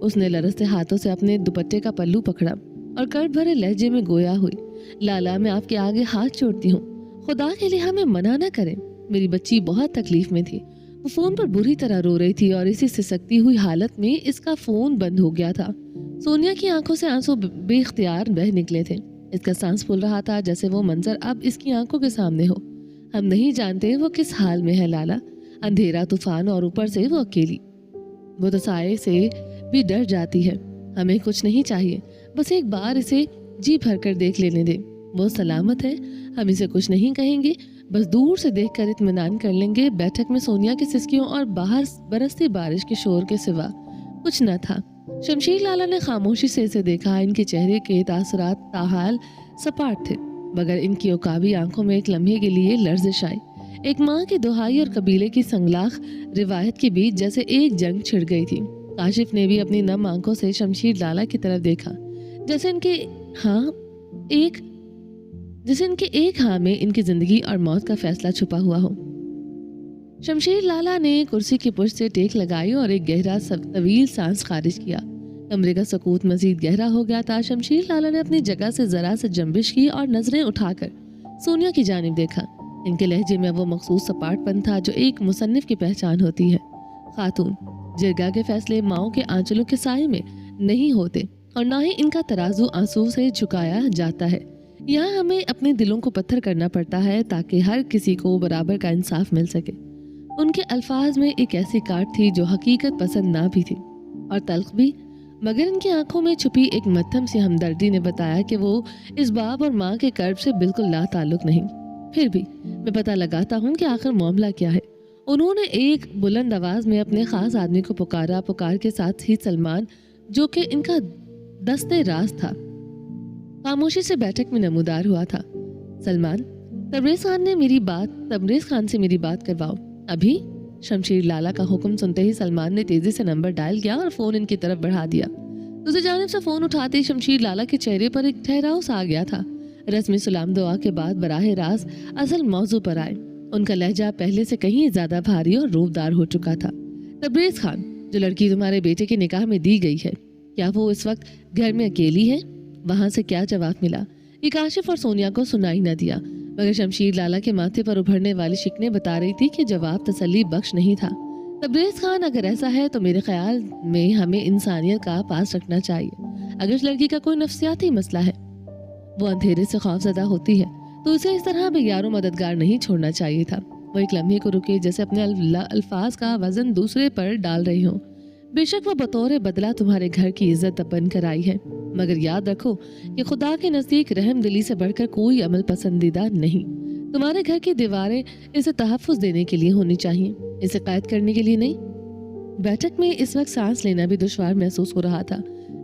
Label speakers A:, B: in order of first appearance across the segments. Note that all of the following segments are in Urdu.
A: اس نے لرزتے ہاتھوں سے اپنے دوپٹے کا پلو پکڑا اور کرد بھرے لہجے میں گویا ہوئی، لالا میں آپ کے آگے ہاتھ جوڑتی ہوں، خدا کے لیے ہمیں منع نہ کریں۔ میری بچی بہت تکلیف میں تھی، وہ فون پر بری طرح رو رہی تھی اور اسی سسکتی ہوئی حالت میں اس کا فون بند ہو گیا تھا۔ سونیا کی آنکھوں سے آنسو بے اختیار بہہ نکلے تھے، اس کا سانس پھول رہا تھا جیسے وہ منظر اب اس کی آنکھوں کے سامنے ہو۔ ہم نہیں جانتے وہ کس حال میں ہے لالا، اندھیرا، طوفان اور اوپر سے وہ اکیلی، وہ تو سائے سے بھی ڈر جاتی ہے۔ ہمیں کچھ نہیں چاہیے، بس ایک بار اسے جی بھر کر دیکھ لینے دے، وہ سلامت ہے، ہم اسے کچھ نہیں کہیں گے، بس دور سے دیکھ کر اطمینان کر لیں گے۔ بیٹھک میں سونیا کی سسکیوں اور باہر برستی بارش کے شور کے سوا کچھ نہ تھا۔ شمشیر لالا نے خاموشی سے اسے دیکھا، ان کے چہرے کے تاثرات تاحال سپاٹ تھے، مگر ان کی عقابی آنکھوں میں ایک لمحے کے لیے لرزش آئی، ایک ماں کی دہائی اور قبیلے کی سنگلاخ روایت کے بیچ جیسے ایک جنگ چھڑ گئی تھی۔ کاشف نے بھی اپنی نم آنکھوں سے شمشیر لالا کی طرف دیکھا، جیسے ان کے ایک ہاں میں ان کی زندگی اور موت کا فیصلہ چھپا ہوا ہو۔ شمشیر لالا نے کرسی کی پشت سے ٹیک لگائی اور ایک گہرا طویل سانس خارج کیا۔ کمرے کا سکوت مزید گہرا ہو گیا تھا۔ شمشیر لالا نے اپنی جگہ سے ذرا سے جنبش کی اور نظریں اٹھا کر سونیا کی جانب دیکھا۔ ان کے لہجے میں وہ مخصوص سپاٹ پن تھا جو ایک مصنف کی پہچان ہوتی ہے۔ خاتون، جرگہ کے فیصلے ماؤں کے آنچلوں کے سائے میں نہیں ہوتے اور نہ ہی ان کا ترازو آنسو سے جھکایا جاتا ہے۔ یہاں ہمیں اپنے دلوں کو پتھر کرنا پڑتا ہے تاکہ ہر کسی کو برابر کا انصاف مل سکے۔ ان کے الفاظ میں ایک ایسی کاٹ تھی جو حقیقت پسند نہ بھی تھی اور تلخ بھی، مگر ان کی آنکھوں میں چھپی ایک مدھم سی ہمدردی نے بتایا کہ وہ اس باپ اور ماں کے کرب سے بالکل لا تعلق نہیں۔ پھر بھی میں پتہ لگاتا ہوں کہ آخر معاملہ کیا ہے۔ انہوں نے ایک بلند آواز میں اپنے خاص آدمی کو پکارا، پکار کے ساتھ ہی سلمان، جو کہ ان کا دستے راز تھا، خاموشی سے بیٹھک میں نمودار ہوا تھا۔ سلمان، تبریز خان سے میری بات کرواؤ ابھی۔ شمشیر لالا کا حکم سنتے ہی سلمان نے تیزی سے نمبر ڈائل کیا اور فون ان کی طرف بڑھا دیا۔ دوسری جانب سے فون اٹھاتے ہی شمشیر لالا کے چہرے پر ایک ٹھہراؤ سا آ گیا تھا۔ رسمی سلام دعا کے بعد براہ راست اصل موضوع پر آئے۔ ان کا لہجہ پہلے سے کہیں زیادہ بھاری اور روبدار ہو چکا تھا۔ تبریز خان، جو لڑکی تمہارے بیٹے کے نکاح میں دی گئی ہے، کیا وہ اس وقت گھر میں اکیلی ہے؟ وہاں سے کیا جواب ملا؟ یہ کاشف اور سونیا کو سنائی نہ دیا، مگر شمشیر لالا کے ماتھے پر ابھرنے والی شکنیں بتا رہی تھی کہ جواب تسلی بخش نہیں تھا۔ تبریز خان، اگر ایسا ہے تو میرے خیال میں ہمیں انسانیت کا پاس رکھنا چاہیے۔ اگر اس لڑکی کا کوئی نفسیاتی مسئلہ ہے، وہ اندھیرے سے خوفزدہ ہوتی ہے، تو اسے اس طرح بے یار و مددگار نہیں چھوڑنا چاہیے تھا۔ وہ ایک لمحے کو رکے، جیسے اپنے الفاظ کا وزن دوسرے پر ڈال رہی ہوں۔ بے شک وہ بطور بدلہ تمہارے گھر کی عزت بن کر آئی ہے، مگر یاد رکھو کہ خدا کے نزدیک رحم دلی سے بڑھ کر کوئی عمل پسندیدہ نہیں۔ تمہارے گھر کی دیواریں اسے تحفظ دینے کے لیے ہونی چاہیے، اسے قید کرنے کے لیے نہیں۔ بیٹھک میں اس وقت سانس لینا بھی دشوار محسوس ہو رہا تھا۔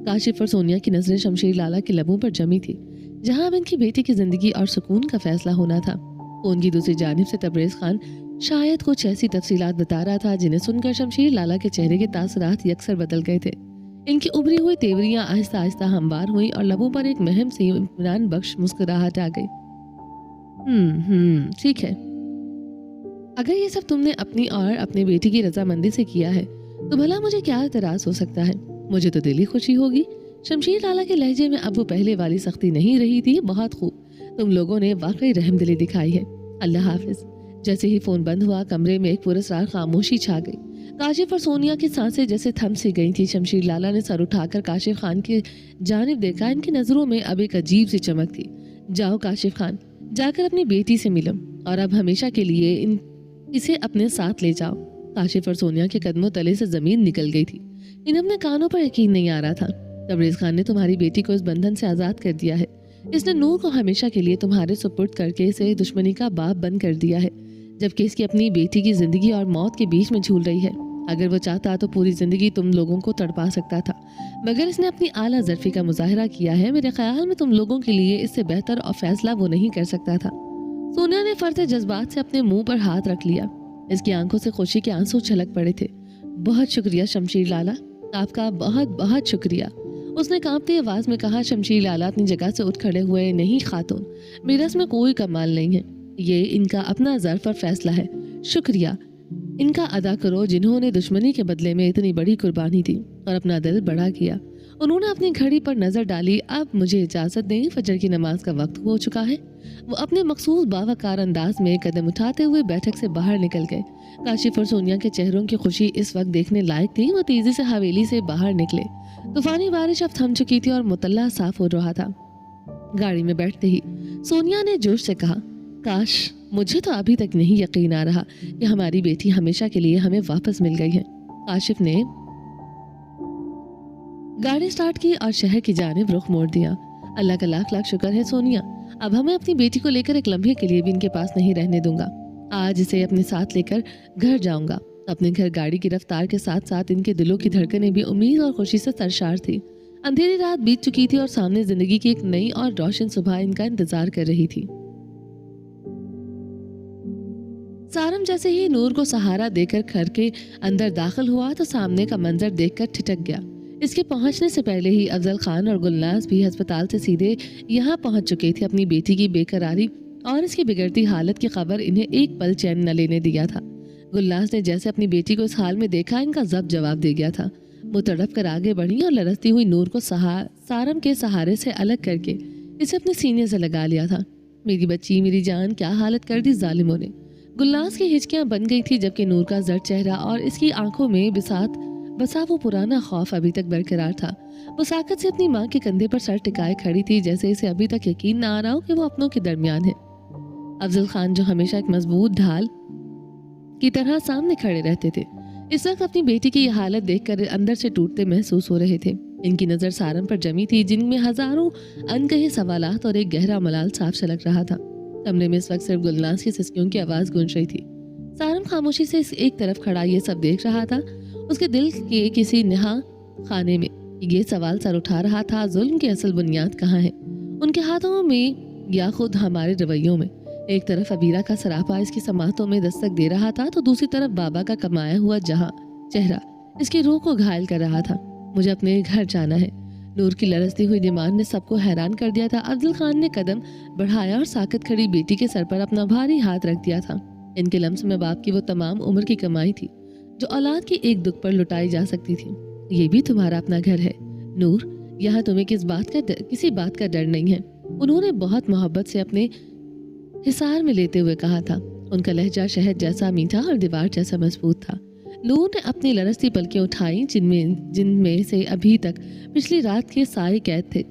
A: کاشف اور سونیا کی نظریں شمشیر لالا کے لبوں پر جمی تھی، جہاں اب ان کی بیٹی کی زندگی اور سکون کا فیصلہ ہونا تھا۔ فون کی دوسری جانب سے تبریز خان شاید کچھ ایسی تفصیلات بتا رہا تھا جنہیں سن کر شمشیر لالا کے چہرے کے تاثرات یکسر بدل گئے تھے۔ ان کی ابری ہوئی تیوریاں آہستہ آہستہ ہموار ہوئی اور لبوں پر ایک مہم سی اطمینان بخش مسکراہٹ آ گئی۔ ٹھیک ہے، اگر یہ سب تم نے اپنی اور اپنے بیٹی کی رضامندی سے کیا ہے تو بھلا مجھے کیا اعتراض ہو سکتا ہے؟ مجھے تو دلی خوشی ہوگی۔ شمشیر لالا کے لہجے میں اب وہ پہلے والی سختی نہیں رہی تھی۔ بہت خوب، تم لوگوں نے واقعی رحم دلی دکھائی ہے۔ اللہ حافظ۔ جیسے ہی فون بند ہوا، کمرے میں ایک پراسرار خاموشی چھا گئی۔ کاشف اور سونیا کی سانسیں جیسے تھم سی گئی تھی۔ شمشیر لالا نے سر اٹھا کر کاشف خان کی جانب دیکھا، ان کی نظروں میں اب ایک عجیب سی چمک تھی۔ جاؤ کاشف خان، جا کر اپنی بیٹی سے ملو اور اب ہمیشہ کے لیے اسے اپنے ساتھ لے جاؤ۔ کاشف اور سونیا کے قدموں تلے سے زمین نکل گئی تھی۔ انہیں اپنے کانوں پر یقین نہیں آ رہا تھا۔ تبریز خان نے تمہاری بیٹی کو اس بندھن سے آزاد کر دیا ہے۔ اس نے نور کو ہمیشہ کے لیے تمہارے سپرد کر کے اسے دشمنی کا باپ بند کر دیا ہے، جبکہ اس کی اپنی بیٹی کی زندگی اور موت کے بیچ میں جھول رہی ہے۔ اگر وہ چاہتا تو پوری زندگی تم لوگوں کو تڑپا سکتا تھا، مگر اس نے اپنی اعلیٰ ظرفی کا مظاہرہ کیا ہے۔ میرے خیال میں تم لوگوں کے لیے اس سے بہتر اور فیصلہ وہ نہیں کر سکتا تھا۔ سونیا نے فرط جذبات سے اپنے منہ پر ہاتھ رکھ لیا۔ اس کی آنکھوں سے خوشی کے آنسو چھلک پڑے تھے۔ بہت شکریہ شمشیر لالا، آپ کا بہت بہت شکریہ، اس نے کانپتی آواز میں کہا۔ شمشیر لالا اپنی جگہ سے اٹھ کھڑے ہوئے۔ نہیں خاتون، میرا اس میں کوئی کمال نہیں ہے، یہ ان کا اپنا ظرف اور فیصلہ ہے۔ شکریہ، ان کا ادا کرو جنہوں نے دشمنی کے بدلے میں اتنی بڑی قربانی دی اور اپنا دل بڑا کیا۔ انہوں نے اپنی گھڑی پر نظر ڈالی، اب مجھے اجازت دیں، فجر کی نماز کا وقت ہو چکا ہے۔ وہ اپنے مخصوص باوقار انداز میں قدم اٹھاتے ہوئے بیٹھک سے باہر نکل گئے۔ کاشف اور سونیا کے چہروں کی خوشی اس وقت دیکھنے لائق تھی۔ وہ تیزی سے حویلی سے باہر نکلے۔ طوفانی بارش اب تھم چکی تھی اور مطلع صاف ہو رہا تھا۔ گاڑی میں بیٹھتے ہی سونیا نے جوش سے کہا، کاش مجھے تو ابھی تک نہیں یقین آ رہا کہ ہماری بیٹی ہمیشہ کے لیے ہمیں واپس مل گئی ہے۔ کاشف نے گاڑی سٹارٹ کی اور شہر کی جانب رخ موڑ دیا۔ اللہ کا لاکھ لاکھ شکر ہے سونیا، اب ہمیں اپنی بیٹی کو لے کر ایک لمحے کے لیے بھی ان کے پاس نہیں رہنے دوں گا۔ آج اسے اپنے ساتھ لے کر گھر جاؤں گا۔ اپنے گھر گاڑی کی رفتار کے ساتھ ساتھ ان کے دلوں کی دھڑکنیں بھی امید اور خوشی سے سرشار تھی۔ اندھیری رات بیت چکی تھی اور سامنے زندگی کی ایک نئی اور روشن صبح ان کا انتظار کر رہی تھی۔ سارم جیسے ہی نور کو سہارا دے کر گھر کے اندر داخل ہوا تو سامنے کا منظر دیکھ کر ٹھٹک گیا۔ اس کے پہنچنے سے پہلے ہی افضل خان اور گلناز بھی ہسپتال سے سیدھے یہاں پہنچ چکے تھے۔ اپنی بیٹی کی بے قراری اور اس کی بگڑتی حالت کی خبر انہیں ایک پل چین نہ لینے دیا تھا۔ گلناز نے جیسے اپنی بیٹی کو اس حال میں دیکھا، ان کا ضبط جواب دے گیا تھا۔ وہ تڑپ کر آگے بڑھی اور لرزتی ہوئی نور کو سارم کے سہارے سے الگ کر کے اسے اپنے سینے سے لگا لیا تھا۔ میری بچی، میری جان، کیا حالت کر دی ظالموں نے۔ گلناز کی ہچکیاں بن گئی تھی، جبکہ نور کا زرد چہرہ اور اس کی آنکھوں میں بسا وہ پرانا خوف ابھی تک برقرار تھا۔ وہ ساکت سے اپنی ماں کے کندھے پر سر ٹکائے کھڑی تھی، جیسے اسے ابھی تک یقین نہ آ رہا ہو کہ وہ اپنوں کے درمیان ہے۔ افضل خان جو ہمیشہ ایک مضبوط ڈھال کی طرح سامنے کھڑے رہتے تھے، اس وقت اپنی بیٹی کی یہ حالت دیکھ کر اندر سے ٹوٹتے محسوس ہو رہے تھے۔ ان کی نظر سارم پر جمی تھی، جن میں ہزاروں انکہے سوالات اور ایک گہرا ملال صاف جھلک رہا تھا۔ کمرے میں اس وقت صرف گلناز کی سسکیوں کی آواز گونج رہی تھی۔ سارم خاموشی سے ایک طرف کھڑا یہ سب دیکھ رہا تھا۔ اس کے دل کے کسی نہا خانے میں یہ سوال سر اٹھا رہا تھا، ظلم کی اصل بنیاد کہاں ہے؟ ان کے ہاتھوں میں یا خود ہمارے رویوں میں؟ ایک طرف ابیرہ کا سراپا اس کی سماعتوں میں دستک دے رہا تھا، تو دوسری طرف بابا کا کمایا ہوا چہرہ اس کی روح کو گھائل کر رہا تھا۔ مجھے اپنے گھر جانا ہے، نور کی لرزتی ہوئی ڈیمانڈ نے سب کو حیران کر دیا تھا۔ افضل خان نے قدم بڑھایا اور ساکت کھڑی بیٹی کے سر پر اپنا بھاری ہاتھ رکھ دیا تھا۔ ان کے لمس میں باپ کی وہ تمام عمر کی کمائی تھی جو اولاد کی ایک دکھ پر لٹائی جا سکتی تھی۔ یہ بھی تمہارا اپنا گھر ہے نور، یہاں تمہیں کسی بات کا ڈر نہیں ہے، انہوں نے بہت محبت سے اپنے حصار میں لیتے ہوئے کہا تھا۔ ان کا لہجہ شہد جیسا میٹھا اور دیوار جیسا مضبوط تھا۔ نور نے اپنی لرزتی پلکیں اٹھائیں، جن میں سے ابھی تک پچھلی رات کے سائے قید تھے۔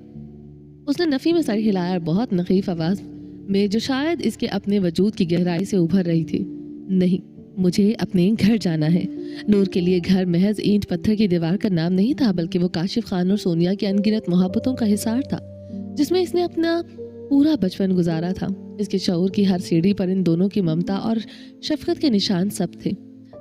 A: اس نے نفی میں سر ہلایا اور بہت نخیف آواز میں، جو شاید اس کے اپنے وجود کی گہرائی سے ابھر رہی تھی، نہیں، مجھے اپنے گھر جانا ہے۔ نور کے لیے گھر محض اینٹ پتھر کی دیوار کا نام نہیں تھا، بلکہ وہ کاشف خان اور سونیا کی انگنت محبتوں کا حصار تھا، جس میں اس نے اپنا پورا بچپن گزارا تھا۔ اس کے شعور کی ہر سیڑھی پر ان دونوں کی ممتا اور شفقت کے نشان سب تھے۔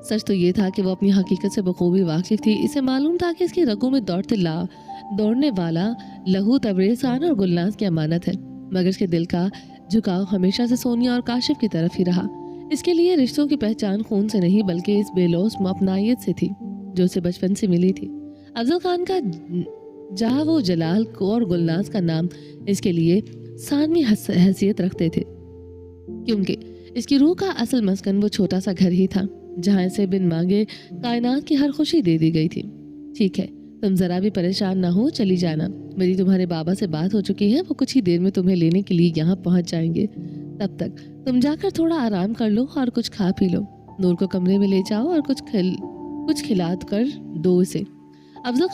A: سچ تو یہ تھا کہ وہ اپنی حقیقت سے بخوبی واقف تھی۔ اسے معلوم تھا کہ اس کی رگوں میں دوڑنے والا لہو تبریزخان اور گلناز کی امانت ہے، مگر اس کے دل کا جھکاؤ ہمیشہ سے سونیا اور کاشف کی طرف ہی رہا۔ اس کے لیے رشتوں کی پہچان خون سے نہیں بلکہ اس بے لوث اپنائیت سے تھی جو اسے بچپن سے ملی تھی۔ افضل خان کا جہاں وہ جلال کو اور گلناز کا نام اس کے لیے ثانوی حیثیت رکھتے تھے، کیونکہ اس کی روح کا اصل مسکن وہ چھوٹا سا گھر ہی تھا جہاں اسے بن مانگے کائنات کی ہر خوشی دے دی گئی تھی۔ ٹھیک ہے، تم ذرا بھی پریشان نہ ہو، چلی جانا۔ میری تمہارے بابا سے بات ہو چکی ہے، وہ کچھ ہی دیر میں تمہیں لینے کے لیے یہاں پہنچ جائیں گے۔ تب تک تم جا کر تھوڑا آرام کر لو اور کچھ کھا پی لو۔ نور کو کمرے میں لے جاؤ اور کچھ کھلا کر دو اسے۔ افضل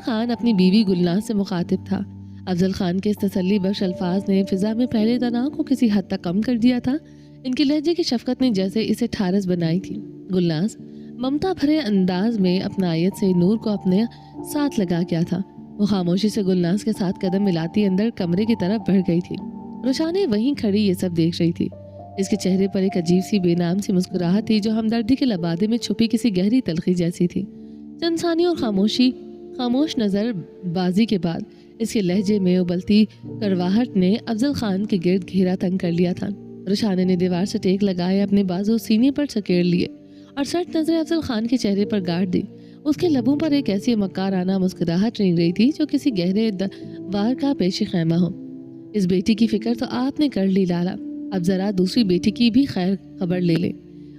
A: خان اپنی بیوی گلناز سے مخاطب تھا۔ افضل خان کے اس تسلی بخش الفاظ نے فضا میں پھیلے تناؤ کو کسی حد تک کم کر دیا تھا۔ ان کی لہجے کی شفقت نے جیسے اسے ٹھارس بنائی تھی۔ گلناز ممتا بھرے انداز میں اپنائیت سے نور کو اپنے ساتھ لگا کیا تھا۔ وہ خاموشی سے گلناز کے ساتھ قدم ملاتی اندر کمرے کی طرف بڑھ گئی تھی۔ روشانی وہیں کھڑی یہ سب دیکھ رہی تھی۔ اس کے چہرے پر ایک عجیب سی بے نام سی مسکراہٹ تھی جو ہمدردی کے لبادے میں چھپی کسی گہری تلخی جیسی تھی۔ چند ثانیوں اور خاموش نظر بازی کے بعد اس کے لہجے میں ابلتی کرواہٹ نے افضل خان کے گرد گھیرا تنگ کر لیا تھا۔ روشانی نے دیوار سے ٹیک لگائے، اپنے بازو سینے پر سکیڑ لیے اور سرد نظریں افضل خان کے چہرے پر گاڑ دی۔ اس کے لبوں پر ایک ایسی مکارانہ مسکراہٹ رینگ رہی تھی جو کسی گہرے وار کا پیش خیمہ ہو۔ اس بیٹی کی فکر تو آپ نے کر لی لالا، اب ذرا دوسری بیٹی کی بھی خیر خبر لے لے۔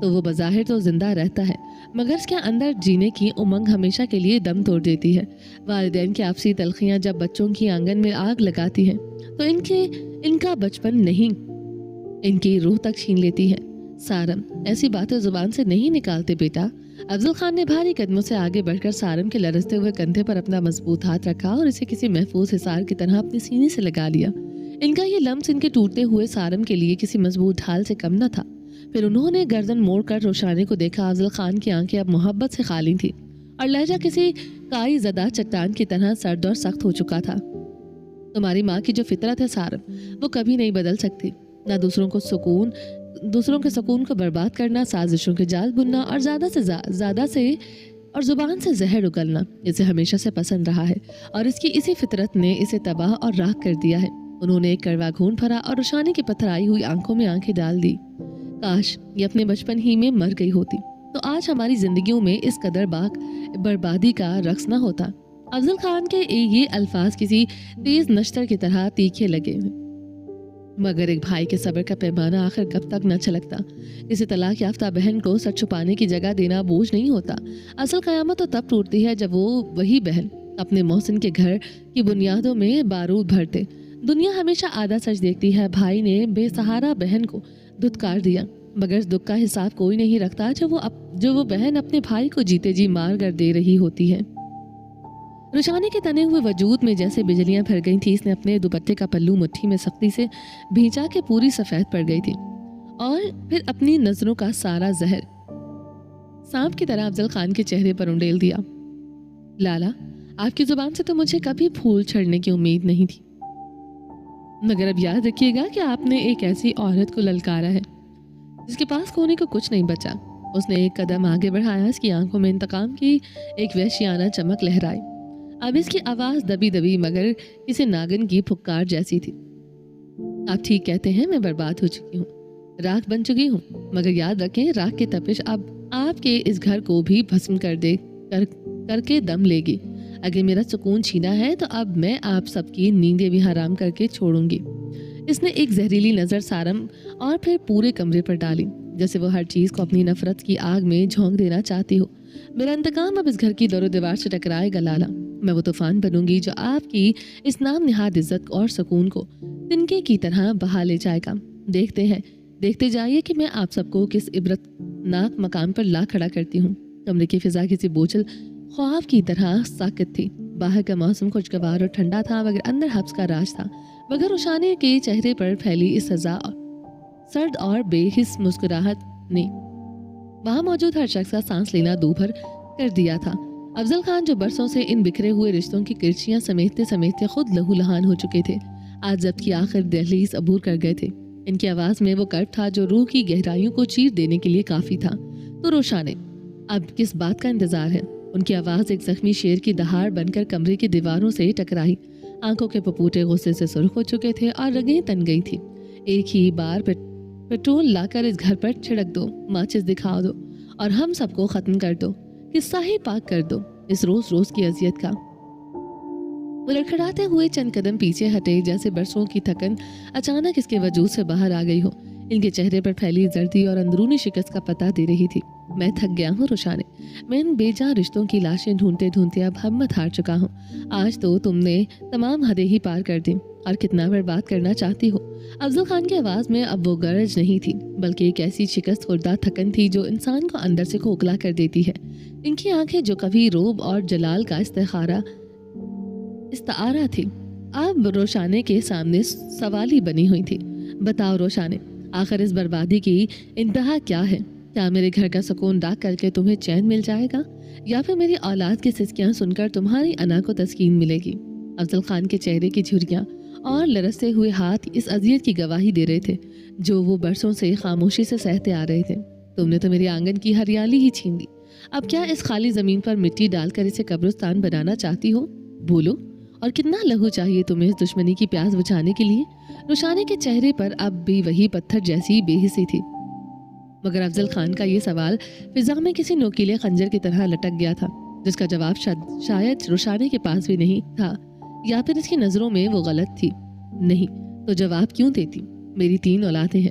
A: تو وہ بظاہر تو زندہ رہتا ہے مگر اس کے اندر جینے کی امنگ ہمیشہ کے لیے دم توڑ دیتی ہے۔ والدین کی آپسی تلخیاں جب بچوں کی آنگن میں آگ لگاتی ہیں تو ان کا بچپن نہیں، ان کی روح تک چھین لیتی ہے۔ سارم، ایسی باتیں زبان سے نہیں نکالتے بیٹا۔ افضل خان نے بھاری قدموں سے آگے بڑھ کر سارم کے لرزتے ہوئے کندھے پر اپنا مضبوط ہاتھ رکھا اور اسے کسی محفوظ حصار کی طرح اپنے سینے سے لگا لیا۔ ان کا یہ لمس ان کے ٹوٹتے ہوئے سارم کے لیے کسی مضبوط ڈھال سے کم نہ تھا۔ پھر انہوں نے گردن موڑ کر روشانی کو دیکھا۔ افضل خان کی آنکھیں اب محبت سے خالی تھیں اور لہجہ کسی کائی زدہ چٹان کی طرح سرد اور سخت ہو چکا تھا۔ تمہاری ماں کی جو فطرت ہے سارم، وہ کبھی نہیں بدل سکتی، نہ دوسروں کے سکون کو برباد کرنا، سازشوں کے جال بننا اور زیادہ سے اور زبان سے زہر اگلنا اسے ہمیشہ سے پسند رہا ہے اور اس کی اسی فطرت نے اسے تباہ اور راکھ کر دیا ہے۔ انہوں نے ایک کڑوا گھونٹ بھرا اور روشانی کی پتھرائی ہوئی آنکھوں میں آنکھیں ڈال دی۔ کاش یہ اپنے بچپن ہی میں مر گئی ہوتی تو آج ہماری زندگیوں میں اس قدر بربادی کا رقص نہ ہوتا۔ افضل خان کے یہ الفاظ کسی تیز نشتر کی طرح تیکھے لگے مگر ایک بھائی کے صبر کا پیمانہ آخر کب تک نہ چھلکتا۔ کسی طلاق یافتہ بہن کو سر چھپانے کی جگہ دینا بوجھ نہیں ہوتا۔ اصل قیامت تو تب ٹوٹتی ہے جب وہی بہن اپنے محسن کے گھر کی بنیادوں میں بارود بھرتے۔ دنیا ہمیشہ آدھا سچ دیکھتی ہے۔ بھائی نے بے سہارا بہن کو دھتکار دیا مگر اس دکھ کا حساب کوئی نہیں رکھتا جو وہ بہن اپنے بھائی کو جیتے جی مار کر دے رہی ہوتی ہے۔ روشانی کے تنے ہوئے وجود میں جیسے بجلیاں پھر گئی تھی۔ اس نے اپنے دوپٹے کا پلو مٹھی میں سختی سے بھینچا کے پوری سفید پڑ گئی تھی اور پھر اپنی نظروں کا سارا زہر سانپ کی طرح افضل خان کے چہرے پر انڈیل دیا۔ لالا، آپ کی زبان سے تو مجھے کبھی پھول چھڑنے کی امید نہیں تھی مگر اب یاد رکھیے گا کہ آپ نے ایک ایسی عورت کو للکارا ہے جس کے پاس کھونے کو کچھ نہیں بچا۔ اس نے ایک قدم آگے بڑھایا۔ اس کی آنکھوں میں انتقام کی ایک وحشیانہ چمک لہرائی۔ اب اس کی آواز دبی دبی مگر کسی ناگن کی پھکار جیسی تھی۔ آپ ٹھیک کہتے ہیں، میں برباد ہو چکی ہوں، راکھ بن چکی ہوں، مگر یاد رکھیں راکھ کی تپش اب آپ کے اس گھر کو بھی بھسم کر کے دم لے گی۔ اگر میرا سکون چھینا ہے تو اب میں آپ سب کی نیندیں بھی حرام کر کے چھوڑوں گی۔ اس نے ایک زہریلی نظر سارم اور پھر پورے کمرے پر ڈالی جیسے وہ ہر چیز کو اپنی نفرت کی آگ میں جھونک دینا چاہتی ہو۔ میرا انتقام اب اس گھر کی دور و دیوار سے ٹکرائے گا لالا۔ میں وہ طوفان بنوں گی جو آپ کی اس نام نہاد عزت اور سکون کو تنکے کی طرح بہا لے جائے گا۔ دیکھتے جائیے کہ میں آپ سب کو کس عبرت ناک مقام پر لا کھڑا کرتی ہوں۔ کمرے کی فضا کسی بوجھل خواب کی طرح ساکت تھی۔ باہر کا موسم خوشگوار اور ٹھنڈا تھا مگر اندر حبس کا راج تھا۔ مگر روشانی کے چہرے پر پھیلی اس سرد اور بے حس مسکراہٹ نے وہاں موجود ہر شخص کا سانس لینا دوبھر کر دیا تھا۔ افضل خان جو برسوں سے ان بکھرے ہوئے رشتوں کی کرچیاں سمیٹتے خود لہو لہان ہو چکے تھے، آج ضبط کی آخر دہلیز عبور کر گئے تھے۔ ان کی آواز میں وہ کرب تھا جو روح کی گہرائیوں کو چیر دینے کے لیے کافی تھا۔ تو روشانے، اب کس بات کا انتظار ہے؟ ان کی آواز ایک زخمی شیر کی دہاڑ بن کر کمرے کی دیواروں سے ٹکرائی۔ آنکھوں کے پپوٹے غصے سے سرخ ہو چکے تھے اور رگیں تن گئی تھی۔ ایک ہی بار پیٹرول لا کر اس گھر پر چھڑک دو، ماچس دکھا دو اور ہم سب کو ختم کر دو، قصہ ہی پاک کر دو اس روز کی اذیت کا۔ وہ لڑکھڑاتے ہوئے چند قدم پیچھے ہٹے جیسے برسوں کی تھکن اچانک اس کے وجود سے باہر آ گئی ہو۔ ان کے چہرے پر پھیلی زردی اور اندرونی شکست کا پتہ دے رہی تھی۔ میں تھک گیا ہوں روشانے، میں ان بے جان رشتوں کی لاشیں ڈھونڈتے اب ہمت ہار چکا ہوں۔ آج تو تم نے تمام حدیں ہی پار کر دی اور کتنا برباد کرنا چاہتی ہو۔ افضل خان کی آواز میں اب وہ گرج نہیں تھی بلکہ ایک ایسی شکست خوردہ تھکن تھی جو انسان کو اندر سے کھوکھلا کر دیتی ہے۔ ان کی آنکھیں جو کبھی روب اور جلال کا استعارہ تھی اب روشانے کے سامنے سوالی بنی ہوئی تھی۔ بتاؤ روشانے، آخر اس بربادی کی انتہا کیا ہے؟ کیا میرے گھر کا سکون ڈاک کر کے تمہیں چین مل جائے گا یا پھر میری اولاد کی سسکیاں سن کر تمہاری انا کو تسکین ملے گی؟ افضل خان کے چہرے کی جھریاں اور لرزتے ہوئے ہاتھ اس اذیت کی گواہی دے رہے تھے جو وہ برسوں سے خاموشی سے سہتے آ رہے تھے۔ تم نے تو میرے آنگن کی ہریالی ہی چھین لی، اب کیا اس خالی زمین پر مٹی ڈال کر اسے قبرستان بنانا چاہتی ہو؟ بولو، اور کتنا لہو چاہیے تمہیں اس دشمنی کی پیاس بجھانے کے لیے؟ روشانے کے چہرے پر اب بھی وہی پتھر جیسی بے حسی تھی مگر افضل خان کا یہ سوال فضا میں کسی نوکیلے خنجر کی طرح لٹک گیا تھا جس کا جواب شاید روشانے کے پاس بھی نہیں تھا یا پھر اس کی نظروں میں وہ غلط تھی۔ نہیں تو جواب کیوں دیتی؟ میری 3 اولادیں ہیں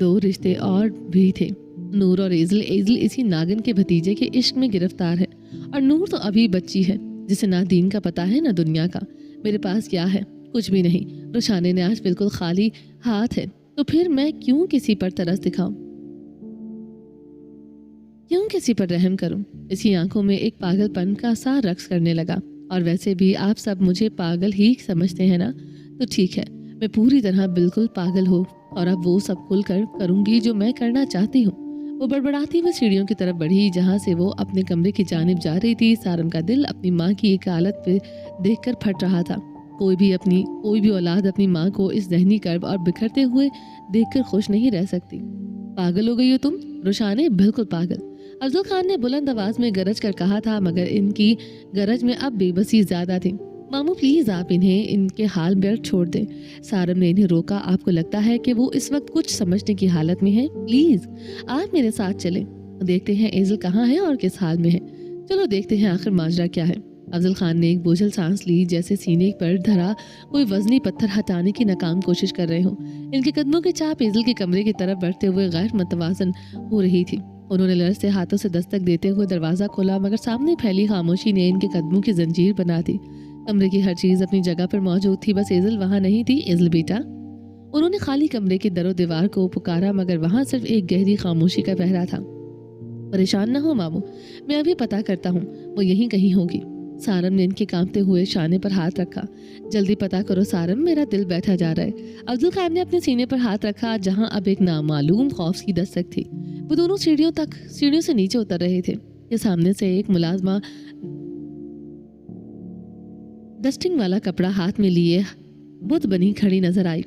A: 2 رشتے اور بھی تھے، نور اور ایزل۔ ایزل اسی ناگن کے بھتیجے کے عشق میں گرفتار ہے، اور نور تو ابھی بچی ہے جسے نہ دین کا پتہ ہے نہ دنیا کا۔ میرے پاس کیا ہے؟ کچھ بھی نہیں۔ روشانے نے آج بالکل خالی ہاتھ ہے، تو پھر میں کیوں کسی پر ترس دکھاؤں، کیوں کسی پر رحم کروں؟ اس کی آنکھوں میں ایک پاگل پن کا سا رقص کرنے لگا۔ اور ویسے بھی آپ سب مجھے پاگل ہی سمجھتے ہیں نا، تو ٹھیک ہے، میں پوری طرح بالکل پاگل ہوں، اور اب وہ سب کھل کر کروں گی جو میں کرنا چاہتی ہوں۔ وہ بڑبڑاتی ہوئی سیڑھیوں کی طرف بڑھی جہاں سے وہ اپنے کمرے کی جانب جا رہی تھی۔ سارم کا دل اپنی ماں کی ایک حالت پہ دیکھ کر پھٹ رہا تھا۔ کوئی بھی اولاد اپنی ماں کو اس ذہنی کرب اور بکھرتے ہوئے دیکھ کر خوش نہیں رہ سکتی۔ پاگل ہو گئی ہو تم روشانے، بالکل پاگل، افضل خان نے بلند آواز میں گرج کر کہا تھا، مگر ان کی گرج میں اب بے بسی زیادہ تھی۔ ماموں پلیز آپ انہیں ان کے حال پر چھوڑ دیں۔ سارم نے انہیں روکا۔ آپ کو لگتا ہے کہ وہ اس وقت کچھ سمجھنے کی حالت میں ہے؟ پلیز آپ میرے ساتھ چلیں، دیکھتے ہیں ایزل کہاں ہے اور کس حال میں ہے۔ چلو دیکھتے ہیں آخر ماجرا کیا ہے۔ افضل خان نے ایک بوجھل سانس لی، جیسے سینے پر دھرا کوئی وزنی پتھر ہٹانے کی ناکام کوشش کر رہے ہوں۔ ان کے قدموں کی چاپ ایزل کے کمرے کی طرف بڑھتے ہوئے غیر متوازن ہو رہی تھی۔ انہوں نے لرزتے ہاتھوں سے دستک دیتے ہوئے دروازہ کھولا، مگر سامنے پھیلی خاموشی نے ان کے قدموں کی زنجیر بنا دی۔ کمرے کی ہر چیز اپنی جگہ پر موجود تھی، بس ایزل وہاں نہیں تھی۔ ایزل بیٹا، انہوں نے خالی کمرے کی در و دیوار کو پکارا، مگر وہاں صرف ایک گہری خاموشی کا پہرا تھا۔ پریشان نہ ہو ماموں، میں ابھی پتہ کرتا ہوں، وہ یہیں کہیں ہوگی۔ سارم نے ان کے کانپتے ہوئے شانے پر ہاتھ رکھا۔ جلدی پتہ کرو سارم، میرا دل بیٹھا جا رہا ہے۔ افضل خان نے اپنے سینے پر ہاتھ رکھا جہاں اب ایک نامعلوم خوف کی دستک تھی۔ وہ دونوں سیڑھیوں سے نیچے اتر رہے تھے کہ سامنے سے ایک ملازمہ ڈسٹنگ والا کپڑا ہاتھ میں لیے بت بنی کھڑی نظر آئی۔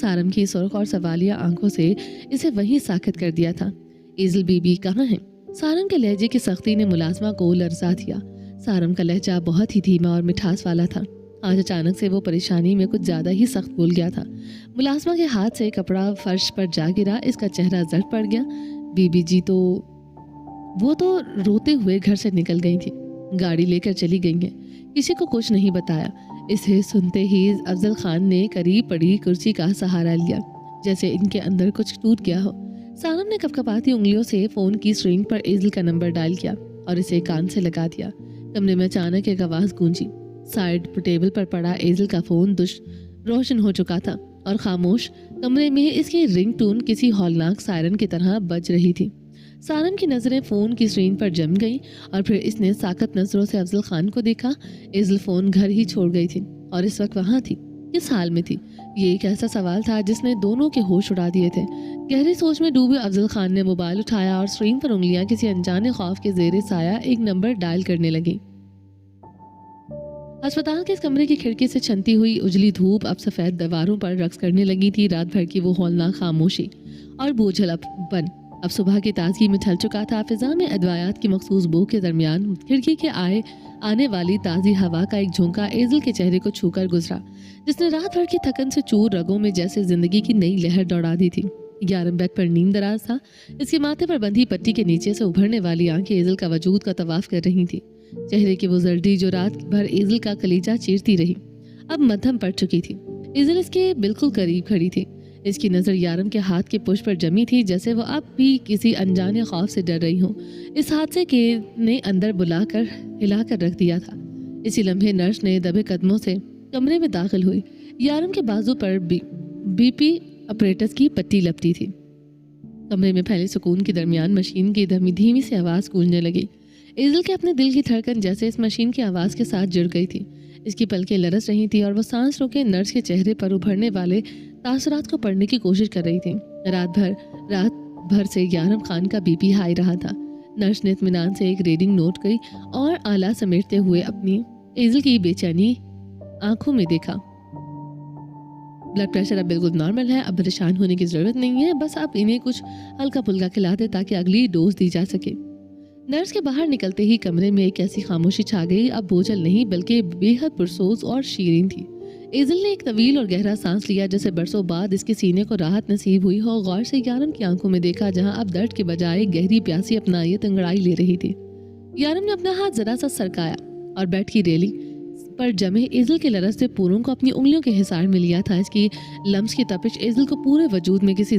A: سارم کی سرخ اور سوالیہ آنکھوں سے اسے وہیں ساکت کر دیا تھا۔ ایزل بی بی کہاں ہیں؟ سارم کے لہجے کی سختی نے ملازمہ کو لرزا دیا۔ سارم کا لہجہ بہت ہی دھیما اور مٹھاس والا تھا۔ آج اچانک سے وہ پریشانی میں کچھ زیادہ ہی سخت بھول گیا تھا۔ ملازمہ کے ہاتھ سے کپڑا فرش پر جا گرا، اس کا چہرہ زرد پڑ گیا۔ بی بی جی وہ تو روتے ہوئے گھر سے نکل گئی تھی، گاڑی لے کر چلی گئی ہیں، کسی کو کچھ نہیں بتایا۔ اسے سنتے ہی افضل خان نے قریب پڑی کرسی کا سہارا لیا، جیسے ان کے اندر کچھ ٹوٹ گیا ہو۔ سارم نے کپکپاتی انگلیوں سے فون کی اسکرین پر ایزل کا نمبر ڈائل کیا اور اسے کان سے لگا دیا۔ کمرے میں اچانک ایک آواز گونجی۔ سائڈ ٹیبل پر پڑا ایزل کا فون روشن ہو چکا تھا، اور خاموش کمرے میں اس کی رنگ ٹون کسی ہولناک سائرن کی طرح بج رہی تھی۔ سارم کی نظریں فون کی اسکرین پر جم گئی، اور پھر اس نے ساکت نظروں سے افضل خان کو دیکھا۔ ایزل فون گھر ہی چھوڑ گئی تھی، اور اس وقت وہاں تھی، کس حال میں تھی؟ یہ ایک ایسا سوال تھا جس نے دونوں کے ہوش اڑا دیے تھے۔ گہری سوچ میں ڈوبے افضل خان نے موبائل اٹھایا، اور اسکرین پر انگلیاں کسی انجانے خوف کے زیر سایہ ایک نمبر ڈائل کرنے لگی۔ ہسپتال کے اس کمرے کی کھڑکی سے چھنتی ہوئی اجلی دھوپ اب سفید دیواروں پر رقص کرنے لگی تھی۔ رات بھر کی وہ ہولناک خاموشی اور بوجھل پن اب صبح کی تازگی میں ڈھل چکا تھا۔ فضا میں ادویات کی مخصوص بو کے درمیان کھڑکی کے آنے والی تازی ہوا کا ایک جھونکا ایزل کے چہرے کو چھو کر گزرا، جس نے رات بھر کی تھکن سے چور رگوں میں جیسے زندگی کی نئی لہر دوڑا دی تھی۔ یارم بیڈ پر نیند دراز تھا، اس کے ماتھے پر بندھی پٹی کے نیچے سے ابھرنے والی آنکھیں ایزل کا وجود کا طواف کر رہی تھی۔ چہرے کی وہ زردی جو رات بھر ایزل کا کلیجہ چیرتی رہی، اب مدھم پڑ چکی تھی۔ ایزل اس کے بالکل قریب کھڑی تھی، اس کی نظر یارم کے ہاتھ کے پشت پر جمی تھی، جیسے وہ اب بھی کسی انجانے خوف سے ڈر رہی ہوں۔ اس حادثے کے نے اندر ہلا کر رکھ دیا تھا۔ اسی لمحے نرس نے دبے قدموں سے کمرے میں داخل ہوئی۔ یارم کے بازو پر بی پی اپریٹس کی پٹی لپٹی تھی۔ کمرے میں پھیلے سکون کے درمیان مشین کی دھیمی سی آواز گونجنے لگی۔ ایزل کے اپنے دل کی دھڑکن جیسے اس مشین کی آواز کے ساتھ جڑ گئی تھی۔ اس کی پلکیں لرز رہی تھی، اور وہ سانس روکے نرس کے چہرے پر ابھرنے والے تاثرات کو پڑھنے کی کوشش کر رہی تھی۔ رات بھر سے یارم خان کا بی پی ہائی رہا تھا۔ نرس نے اطمینان سے ایک ریڈنگ نوٹ کی اور آلہ سمیٹتے ہوئے اپنی ایزل کی بے چینی آنکھوں میں دیکھا۔ بلڈ پریشر اب بالکل نارمل ہے، اب پریشان ہونے کی ضرورت نہیں ہے، بس آپ انہیں کچھ ہلکا پھلکا کھلا دے تاکہ اگلی ڈوز دی جا سکے۔ نرس کے باہر نکلتے ہی کمرے میں ایک ایسی خاموشی چھا گئی، اب بوجھل نہیں بلکہ بے حد پرسوز اور شیرین تھی۔ ایزل نے ایک طویل اور گہرا سانس لیا، جیسے برسوں بعد اس کے سینے کو راحت نصیب ہوئی ہو۔ غور سے یارم کی آنکھوں میں دیکھا، جہاں اب درد کے بجائے گہری پیاسی اپنائیت انگڑائی لے رہی تھی۔ یارم نے اپنا ہاتھ ذرا سا سرکایا اور بیڈ کی ریلنگ پر جمے ایزل کے لرزتے پوروں کو اپنی انگلیوں کے حصار میں لیا تھا۔ اس کی لمس کی تپش ایزل کو پورے وجود میں کسی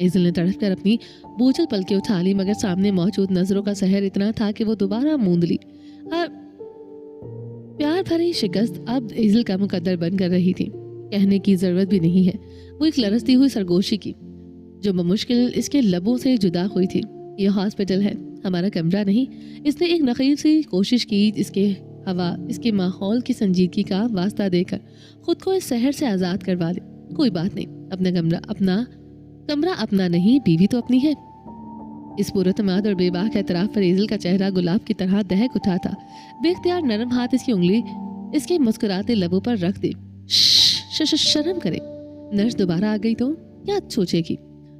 A: ایزل نے تڑپ کر اپنی بوجھل پلکیں اٹھا لی، مگر سامنے موجود نظروں کا سحر اتنا تھا کہ وہ دوبارہ موند لی۔ پیار بھری شکست اب ایزل کا مقدر بن کر رہی تھی۔ کہنے کی ضرورت بھی نہیں ہے، وہ ایک لرزتی ہوئی سرگوشی کی جو بمشکل اس کے لبوں سے جدا ہوئی تھی۔ یہ ہاسپٹل ہے، ہمارا کمرہ نہیں۔ اس نے ایک نقیب سی کوشش کی اس کے ہوا، اس کے ماحول کی سنجیدگی کا واسطہ دے کر خود کو اس شہر سے آزاد کروا لے۔ کوئی بات نہیں، کمرہ اپنا نہیں، بیوی تو اپنی ہے۔ اس پراعتماد اور بے باک اعتراف پر ایزل کا چہرہ گلاب کی طرح دہک اٹھا تھا۔ بے اختیار نرم ہاتھ اس کی انگلی اس کے مسکراتے لبوں پر رکھ دی۔ شرم کرے، نرس دوبارہ آ گئی تو کیا سوچے گی؟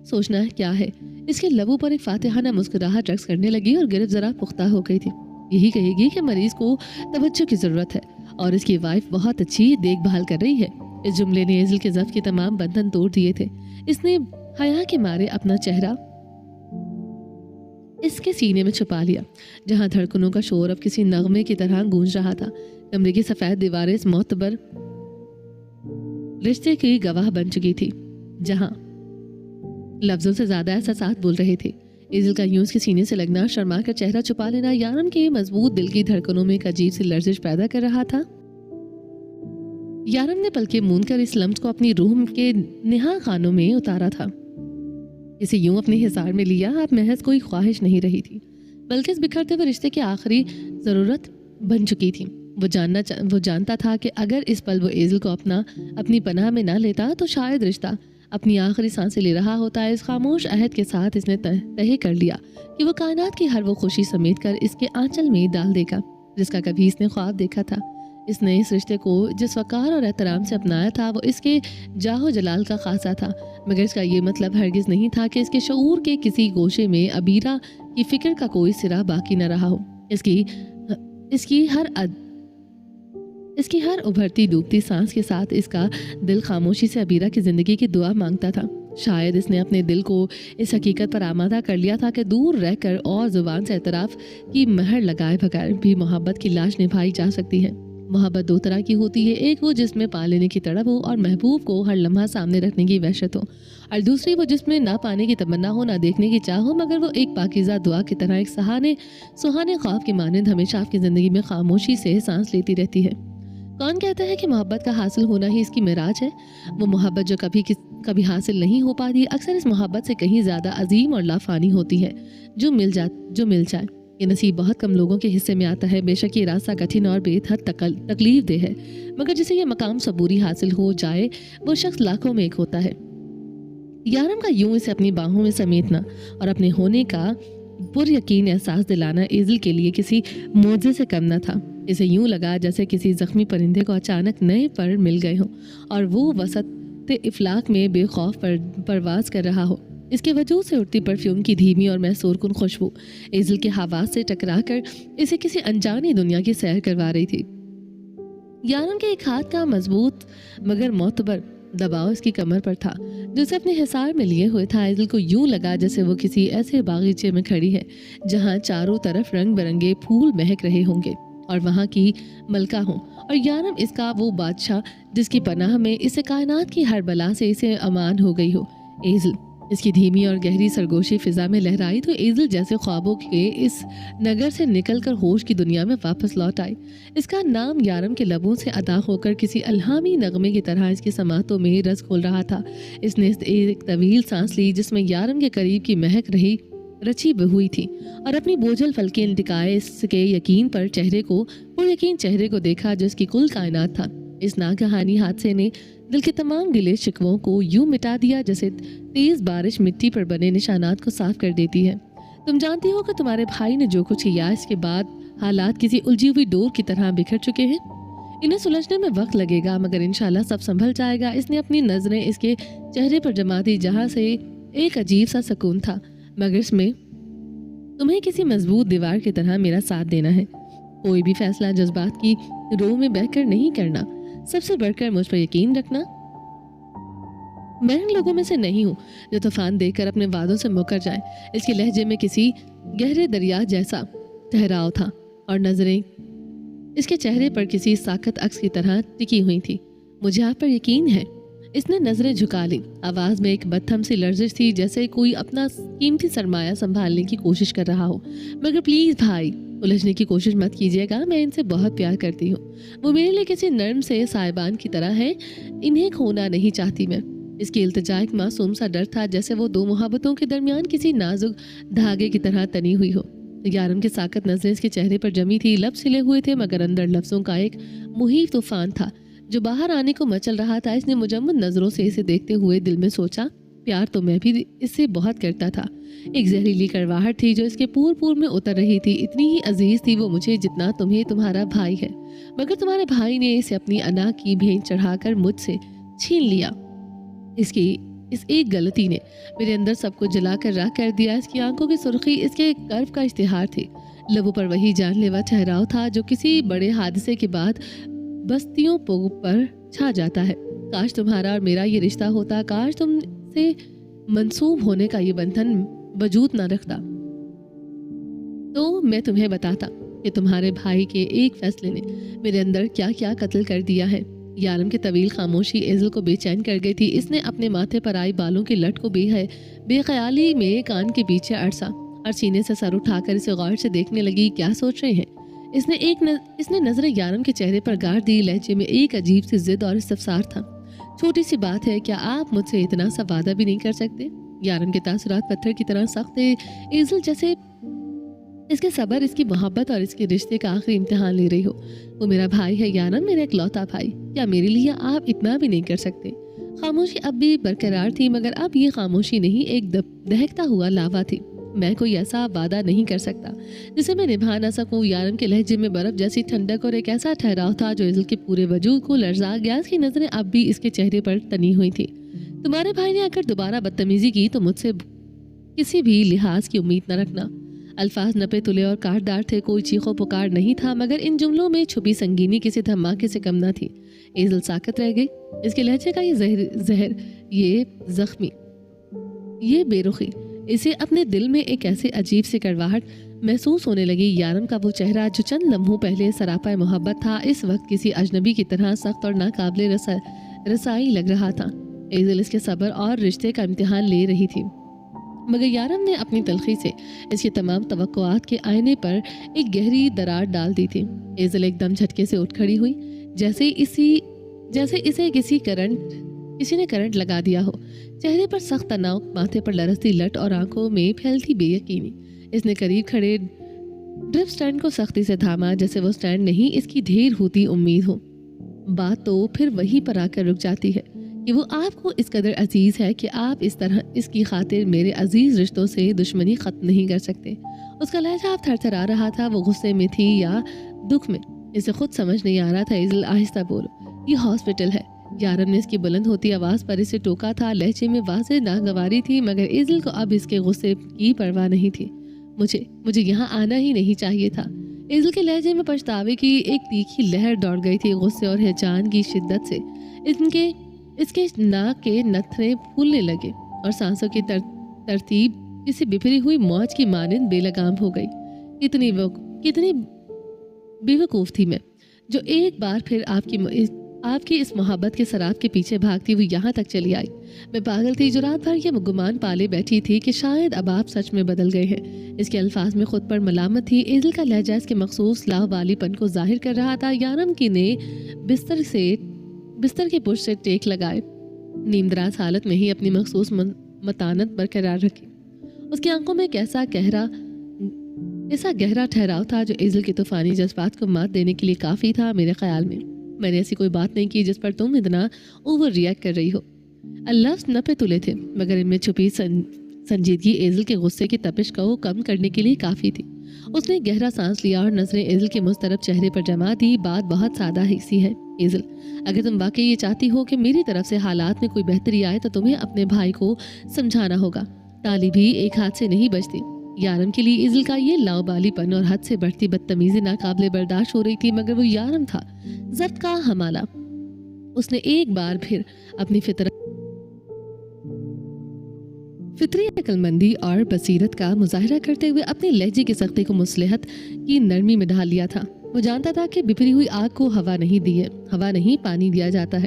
A: سوچنا کیا ہے؟ اس کے لبوں پر ایک فاتحانہ مسکراہٹ رقص کرنے لگی اور گرفت ذرا پختہ ہو گئی تھی۔ یہی کہے گی کہ مریض کو توجہ کی ضرورت ہے اور اس کی وائف بہت اچھی دیکھ بھال کر رہی ہے۔ اس جملے نے ایزل کے ضبط کے تمام بندھن توڑ دیے تھے۔ اس نے حیا کے مارے اپنا چہرہ اس کے سینے میں چھپا لیا، جہاں دھڑکنوں کا شور اب کسی نغمے کی طرح گونج رہا تھا۔ کمرے کی سفید دیواریں اس معتبر رشتے کی گواہ بن چکی تھی، جہاں لفظوں سے زیادہ احساسات بول رہے تھے۔ ایزل کا یوں اس کے سینے سے لگنا، شرما کر چہرہ چھپا لینا یارم کے مضبوط دل کی دھڑکنوں میں ایک عجیب سی لرزش پیدا کر رہا تھا۔ یارم نے پلکیں موند کر اس لمس کو اپنی روح کے نہا خانوں میں اتارا تھا۔ اسے یوں اپنے حصار میں لیا، اب محض کوئی خواہش نہیں رہی تھی، بلکہ اس بکھرتے ہوئے رشتے کی آخری ضرورت بن چکی تھی۔ وہ جانتا تھا کہ اگر اس پل وہ ایزل کو اپنی پناہ میں نہ لیتا تو شاید رشتہ اپنی آخری سانسیں لے رہا ہوتا۔ اس خاموش عہد کے ساتھ اس نے طے کر لیا کہ وہ کائنات کی ہر وہ خوشی سمیٹ کر اس کے آنچل میں ڈال دے گا جس کا کبھی اس نے خواب دیکھا تھا۔ اس نے اس رشتے کو جس وقار اور احترام سے اپنایا تھا وہ اس کے جاہ و جلال کا خاصہ تھا، مگر اس کا یہ مطلب ہرگز نہیں تھا کہ اس کے شعور کے کسی گوشے میں عبیرہ کی فکر کا کوئی سرا باقی نہ رہا ہو۔ اس کی ہر ابھرتی ڈوبتی سانس کے ساتھ اس کا دل خاموشی سے عبیرہ کی زندگی کی دعا مانگتا تھا۔ شاید اس نے اپنے دل کو اس حقیقت پر آمادہ کر لیا تھا کہ دور رہ کر اور زبان سے اعتراف کی مہر لگائے بغیر بھی محبت کی لاش نبھائی جا سکتی ہے۔ محبت دو طرح کی ہوتی ہے، ایک وہ جس میں پا لینے کی تڑپ ہو اور محبوب کو ہر لمحہ سامنے رکھنے کی وحشت ہو، اور دوسری وہ جس میں نہ پانے کی تمنا ہو نہ دیکھنے کی چاہ ہو، مگر وہ ایک پاکیزہ دعا کی طرح ایک سہانے خواب کی مانند ہمیشہ آپ کی زندگی میں خاموشی سے سانس لیتی رہتی ہے۔ کون کہتا ہے کہ محبت کا حاصل ہونا ہی اس کی معراج ہے؟ وہ محبت جو کبھی حاصل نہیں ہو پاتی اکثر اس محبت سے کہیں زیادہ عظیم اور لافانی ہوتی ہے جو مل جائے۔ یہ نصیب بہت کم لوگوں کے حصے میں آتا ہے۔ بے شک یہ راستہ کٹھن اور بے حد تکلیف دہ ہے، مگر جسے یہ مقام صبوری حاصل ہو جائے وہ شخص لاکھوں میں ایک ہوتا ہے۔ یارم کا یوں اسے اپنی باہوں میں سمیٹنا اور اپنے ہونے کا پر یقین احساس دلانا ایزل کے لیے کسی معجزے سے کم نہ تھا۔ اسے یوں لگا جیسے کسی زخمی پرندے کو اچانک نئے پر مل گئے ہوں اور وہ وسط افلاک میں بے خوف پرواز کر رہا ہو۔ اس کے وجود سے اٹھتی پرفیوم کی دھیمی اور محسور کن خوشبو ایزل کے حواس سے ٹکرا کر اسے کسی انجانی دنیا کی سیر کروا رہی تھی۔ یارم کے ایک ہاتھ کا مضبوط مگر معتبر دباؤ اس کی کمر پر تھا جو اسے اپنے حصار میں لیے ہوئے تھا۔ ایزل کو یوں لگا جیسے وہ کسی ایسے باغیچے میں کھڑی ہے جہاں چاروں طرف رنگ برنگے پھول مہک رہے ہوں گے اور وہاں کی ملکہ ہوں، اور یارم اس کا وہ بادشاہ جس کی پناہ میں اسے کائنات کی ہر بلا سے اسے امان ہو گئی ہو۔ ایزل، اس کی دھیمی اور گہری سرگوشی فضا میں لہرائی تو ایزل جیسے خوابوں کے اس نگر سے نکل کر ہوش کی دنیا میں واپس لوٹ آئی۔ اس کا نام یارم کے لبوں سے ادا ہو کر کسی الہامی نغمے کی طرح اس کی سماعتوں میں رس کھول رہا تھا۔ اس نے ایک طویل سانس لی جس میں یارم کے قریب کی مہک رچی ہوئی تھی، اور اپنی بوجھل پلکیں لٹکائے اس کے یقین چہرے کو دیکھا جو اس کی کل کائنات تھا۔ اس ناگہانی حادثے نے دل کے تمام گلے شکووں کو یوں مٹا دیا جیسے تیز بارش مٹی پر بنے نشانات کو صاف کر دیتی ہے۔ تم جانتی ہو کہ تمہارے بھائی نے جو کچھ کیا اس کے بعد حالات کسی الجھی ہوئی ڈور کی طرح بکھر چکے ہیں۔ انہیں سلجھنے میں وقت لگے گا مگر انشاءاللہ سب سنبھل جائے گا۔ اس نے اپنی نظریں اس کے چہرے پر جما دی جہاں سے ایک عجیب سا سکون تھا، مگر اس میں تمہیں کسی مضبوط دیوار کی طرح میرا ساتھ دینا ہے۔ کوئی بھی فیصلہ جذبات کی روح میں بہہ کر نہیں کرنا، سب سے بڑھ کر مجھ پر یقین رکھنا۔ میں ان لوگوں میں سے نہیں ہوں جو طوفان دیکھ کر اپنے وعدوں سے مکر جائیں۔ اس کے لہجے میں کسی گہرے دریا جیسا ٹھہراؤ تھا اور نظریں اس کے چہرے پر کسی ساکت عکس کی طرح ٹکی ہوئی تھی۔ مجھے آپ پر یقین ہے۔ اس نے نظریں جھکا لی. آواز میں ایک بدتھم سی لرزش تھی، جیسے کوئی اپنا قیمتی سرمایہ سنبھالنے کی کوشش کر رہا ہو. مگر پلیز بھائی، الجھنے کی کوشش مت کیجیے گا، میں ان سے بہت پیار کرتی ہوں. وہ میرے لیے کسی نرم سے سائبان کی طرح ہے، انہیں کھونا نہیں چاہتی میں. اس کی التجا ایک معصوم سا ڈر تھا، جیسے وہ دو محبتوں کے درمیان کسی نازک دھاگے کی طرح تنی ہوئی ہو. یارم کی ساکت نظریں اس کے چہرے پر جمی تھی، لب سلے ہوئے تھے، مگر اندر لفظوں کا ایک محیط طوفان تھا جو باہر آنے کو مچل رہا تھا. اس نے مجمد نظروں سے اسے دیکھتے ہوئے دل میں سوچا، پیار تو میں بھی اس سے بہت کرتا تھا. ایک زہریلی کڑواہٹ تھی جو اس کے پور میں اتر رہی تھی. اتنی ہی عزیز تھی وہ مجھے جتنا تمہیں تمہارا بھائی ہے، مگر تمہارے بھائی نے اسے اپنی انا کی بھینٹ چڑھا کر مجھ سے چھین لیا. اس ایک غلطی نے میرے اندر سب کو جلا کر راکھ کر دیا. اس کی آنکھوں کی سرخی اس کے کرب کا اشتہار تھی، لبوں پر وہی جان لیوا ٹھہراؤ تھا جو کسی بڑے حادثے کے بعد بستیوں پر چھا جاتا ہے. کاش تمہارا اور میرا یہ رشتہ ہوتا، کاش تم سے منسوب ہونے کا یہ بندھن وجود نہ رکھتا، تو میں تمہیں بتاتا کہ تمہارے بھائی کے ایک فیصلے نے میرے اندر کیا کیا قتل کر دیا ہے. یارم کی طویل خاموشی ایزل کو بے چین کر گئی تھی. اس نے اپنے ماتھے پر آئی بالوں کی لٹ کو بے خیالی میں کان کے پیچھے اڑسا اور سینے سے سر اٹھا کر اسے غور سے دیکھنے لگی. کیا سوچ رہے ہیں؟ اس نے نظر یارم کے چہرے پر گاڑ دی. لہجے میں ایک عجیب سی ضد اور استفسار تھا. چھوٹی سی بات ہے، کیا آپ مجھ سے اتنا سا وعدہ بھی نہیں کر سکتے؟ یارم کے تاثرات پتھر کی طرح سخت تھے. ایزل جیسے اس کے صبر، اس کی محبت اور اس کے رشتے کا آخری امتحان لے رہی ہو. وہ میرا بھائی ہے یارم، میرا اکلوتا بھائی. کیا میرے لیے آپ اتنا بھی نہیں کر سکتے؟ خاموشی اب بھی برقرار تھی، مگر اب یہ خاموشی نہیں، ایک دہکتا ہوا لاوا تھی. میں کوئی ایسا وعدہ نہیں کر سکتا جسے میں نبھا نہ سکوں. یارم کے لہجے میں برف جیسی ٹھنڈک اور ایک ایسا ٹھہراؤ تھا جو ایزل کے پورے وجود کو لرزا گیا. اس کی نظریں اب بھی اس کے چہرے پر تنی ہوئی تھی. تمہارے بھائی نے اگر دوبارہ بدتمیزی کی تو مجھ سے کسی بھی لحاظ کی امید نہ رکھنا. الفاظ نپے تلے اور کاٹدار تھے، کوئی چیخو پکار نہیں تھا، مگر ان جملوں میں چھپی سنگینی کسی دھماکے سے کم نہ تھی. ایزل ساکت رہ گئی. اس کے لہجے کا یہ زہر، یہ زخمی، یہ بے رخی، اسے اپنے دل میں ایک ایسے عجیب سے کڑواہٹ محسوس ہونے لگی. یارم کا وہ چہرہ جو چند لمحوں پہلے سراپا محبت تھا، اس وقت کسی اجنبی کی طرح سخت اور ناقابل رسائی لگ رہا تھا. ایزل اس کے صبر اور رشتے کا امتحان لے رہی تھی، مگر یارم نے اپنی تلخی سے اس کی تمام توقعات کے آئینے پر ایک گہری دراڑ ڈال دی تھی. ایزل ایک دم جھٹکے سے اٹھ کھڑی ہوئی، جیسے اسے کسی نے کرنٹ لگا دیا ہو. چہرے پر سخت تناؤ، ماتھے پر لرزتی لٹ اور آنکھوں میں پھیلتی بے یقینی. اس نے قریب کھڑے ڈرپ سٹینڈ کو سختی سے تھاما، جیسے وہ سٹینڈ نہیں، اس کی ڈھیر ہوتی امید ہو. بات تو پھر وہیں پر آ کر رک جاتی ہے کہ وہ آپ کو اس قدر عزیز ہے کہ آپ اس طرح اس کی خاطر میرے عزیز رشتوں سے دشمنی ختم نہیں کر سکتے. اس کا لہجہ آپ تھر تھر آ رہا تھا. وہ غصے میں تھی یا دکھ میں، اسے خود سمجھ نہیں آ رہا تھا. ایزل آہستہ بولو، یہ ہاسپٹل ہے. یارم نے اس کی بلند ہوتی آواز پر اسے ٹوکا تھا. لہجے میں واضح ناگواری تھی، مگر ایزل کو اب اس کے غصے کی پرواہ نہیں تھی. مجھے یہاں آنا ہی نہیں چاہیے تھا. ایزل کے لہجے میں پچھتاوے کی ایک تیکھی لہر دوڑ گئی تھی. غصے اور ہیجان کی شدت سے اس کے ناک کے نتھرے پھولنے لگے اور سانسوں کی ترتیب کسی بپھری ہوئی موج کی مانند بے لگام ہو گئی. کتنی بے وقوف تھی میں، جو ایک بار پھر آپ کی اس محبت کے سراب کے پیچھے بھاگتی ہوئی یہاں تک چلی آئی. میں پاگل تھی جو رات بھر یہ گمان پالے بیٹھی تھی کہ شاید اب آپ سچ میں بدل گئے ہیں. اس کے الفاظ میں خود پر ملامت تھی. ایزل کا لہجہ اس کے مخصوص لاوالی پن کو ظاہر کر رہا تھا. یارم کی نے بستر کے پشت سے ٹیک لگائے نیم دراز حالت میں ہی اپنی مخصوص متانت برقرار رکھی. اس کی آنکھوں میں ایک ایسا گہرا ٹھہراؤ تھا جو ایزل کے طوفانی جذبات کو مات دینے کے لیے کافی تھا. میرے خیال میں نے ایسی کوئی بات نہیں کی جس پر تم اتنا اوور ریئیکٹ کر رہی ہو. لفظ نپے تلے تھے، مگر ان میں چھپی سنجیدگی ایزل کے غصے کی تپش کو کم کرنے کے لیے کافی تھی. اس نے گہرا سانس لیا اور نظریں ایزل کے مسترب چہرے پر جما دی. بات بہت سادہ ہی سی ہے ایزل، اگر تم واقعی یہ چاہتی ہو کہ میری طرف سے حالات میں کوئی بہتری آئے تو تمہیں اپنے بھائی کو سمجھانا ہوگا. تالی بھی ایک ہاتھ سے نہیں بجتی. یارم کے لیے ایزل کا یہ لاؤبالی پن اور حد سے بڑھتی بدتمیزی ناقابل برداشت ہو رہی تھی، مگر وہ یارم تھا، ضبط کا حاملہ. اس نے ایک بار پھر اپنی فطری عقل مندی اور بصیرت کا مظاہرہ کرتے ہوئے اپنے لہجے کی سختی کو مصلحت کی نرمی میں ڈھال لیا تھا. وہ جانتا تھا کہ بپھری ہوئی آگ کو ہوا نہیں پانی دیا جاتا ہے.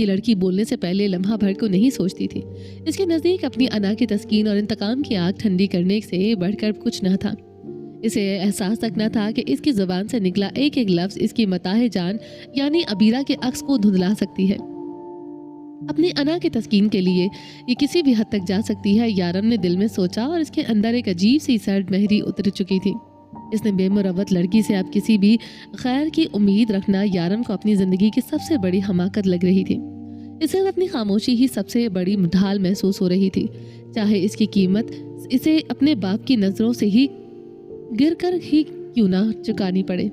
A: یہ لڑکی بولنے سے پہلے لمحہ بھر کو نہیں سوچتی تھی۔ اس کے نزدیک اپنی انا کی تسکین اور انتقام کی آگ ٹھنڈی کرنے سے بڑھ کر کچھ نہ تھا۔ اسے احساس تک نہ تھا کہ اس کی زبان سے نکلا ایک ایک لفظ اس کی متاع جان یعنی عبیرہ کے عکس کو دھندلا سکتی ہے۔ اپنی انا کی تسکین کے لیے یہ کسی بھی حد تک جا سکتی ہے، یارم نے دل میں سوچا، اور اس کے اندر ایک عجیب سی سرد مہری اتر چکی تھی۔ اس نے بے مروت لڑکی سے اب کسی بھی خیر کی امید رکھنا یارم کو اپنی زندگی کی سب سے بڑی حماقت لگ رہی تھی۔ اسے اپنی خاموشی ہی سب سے بڑی ڈھال محسوس ہو رہی تھی، چاہے اس کی قیمت اسے اپنے باپ کی نظروں سے ہی گر کر ہی کیوں نہ چکانی پڑے۔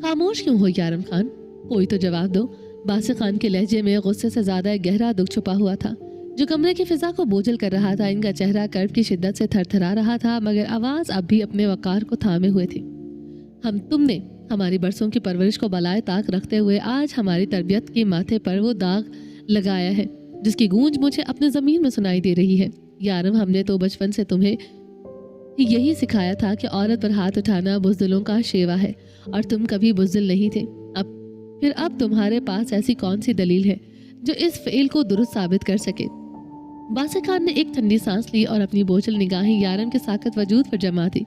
A: خاموش کیوں ہو یارم خان؟ کوئی تو جواب دو۔ باسق خان کے لہجے میں غصے سے زیادہ ایک گہرا دکھ چھپا ہوا تھا جو کمرے کی فضا کو بوجھل کر رہا تھا۔ ان کا چہرہ کرب کی شدت سے تھر تھرا رہا تھا، مگر آواز اب بھی اپنے وقار کو تھامے ہوئے تھی۔ تم نے ہماری برسوں کی پرورش کو بالائے طاق رکھتے ہوئے آج ہماری تربیت کے ماتھے پر وہ داغ لگایا ہے جس کی گونج مجھے اپنے ضمیر میں سنائی دے رہی ہے۔ یارم، ہم نے تو بچپن سے تمہیں یہی سکھایا تھا کہ عورت پر ہاتھ اٹھانا بزدلوں کا شیوا ہے، اور تم کبھی بزدل نہیں تھے۔ اب تمہارے پاس ایسی کون سی دلیل ہے جو اس فعل کو درست ثابت کر سکے؟ باسق خان نے ایک ٹھنڈی سانس لی اور اپنی بوجھل نگاہیں یارم کے ساکت وجود پر جما دی۔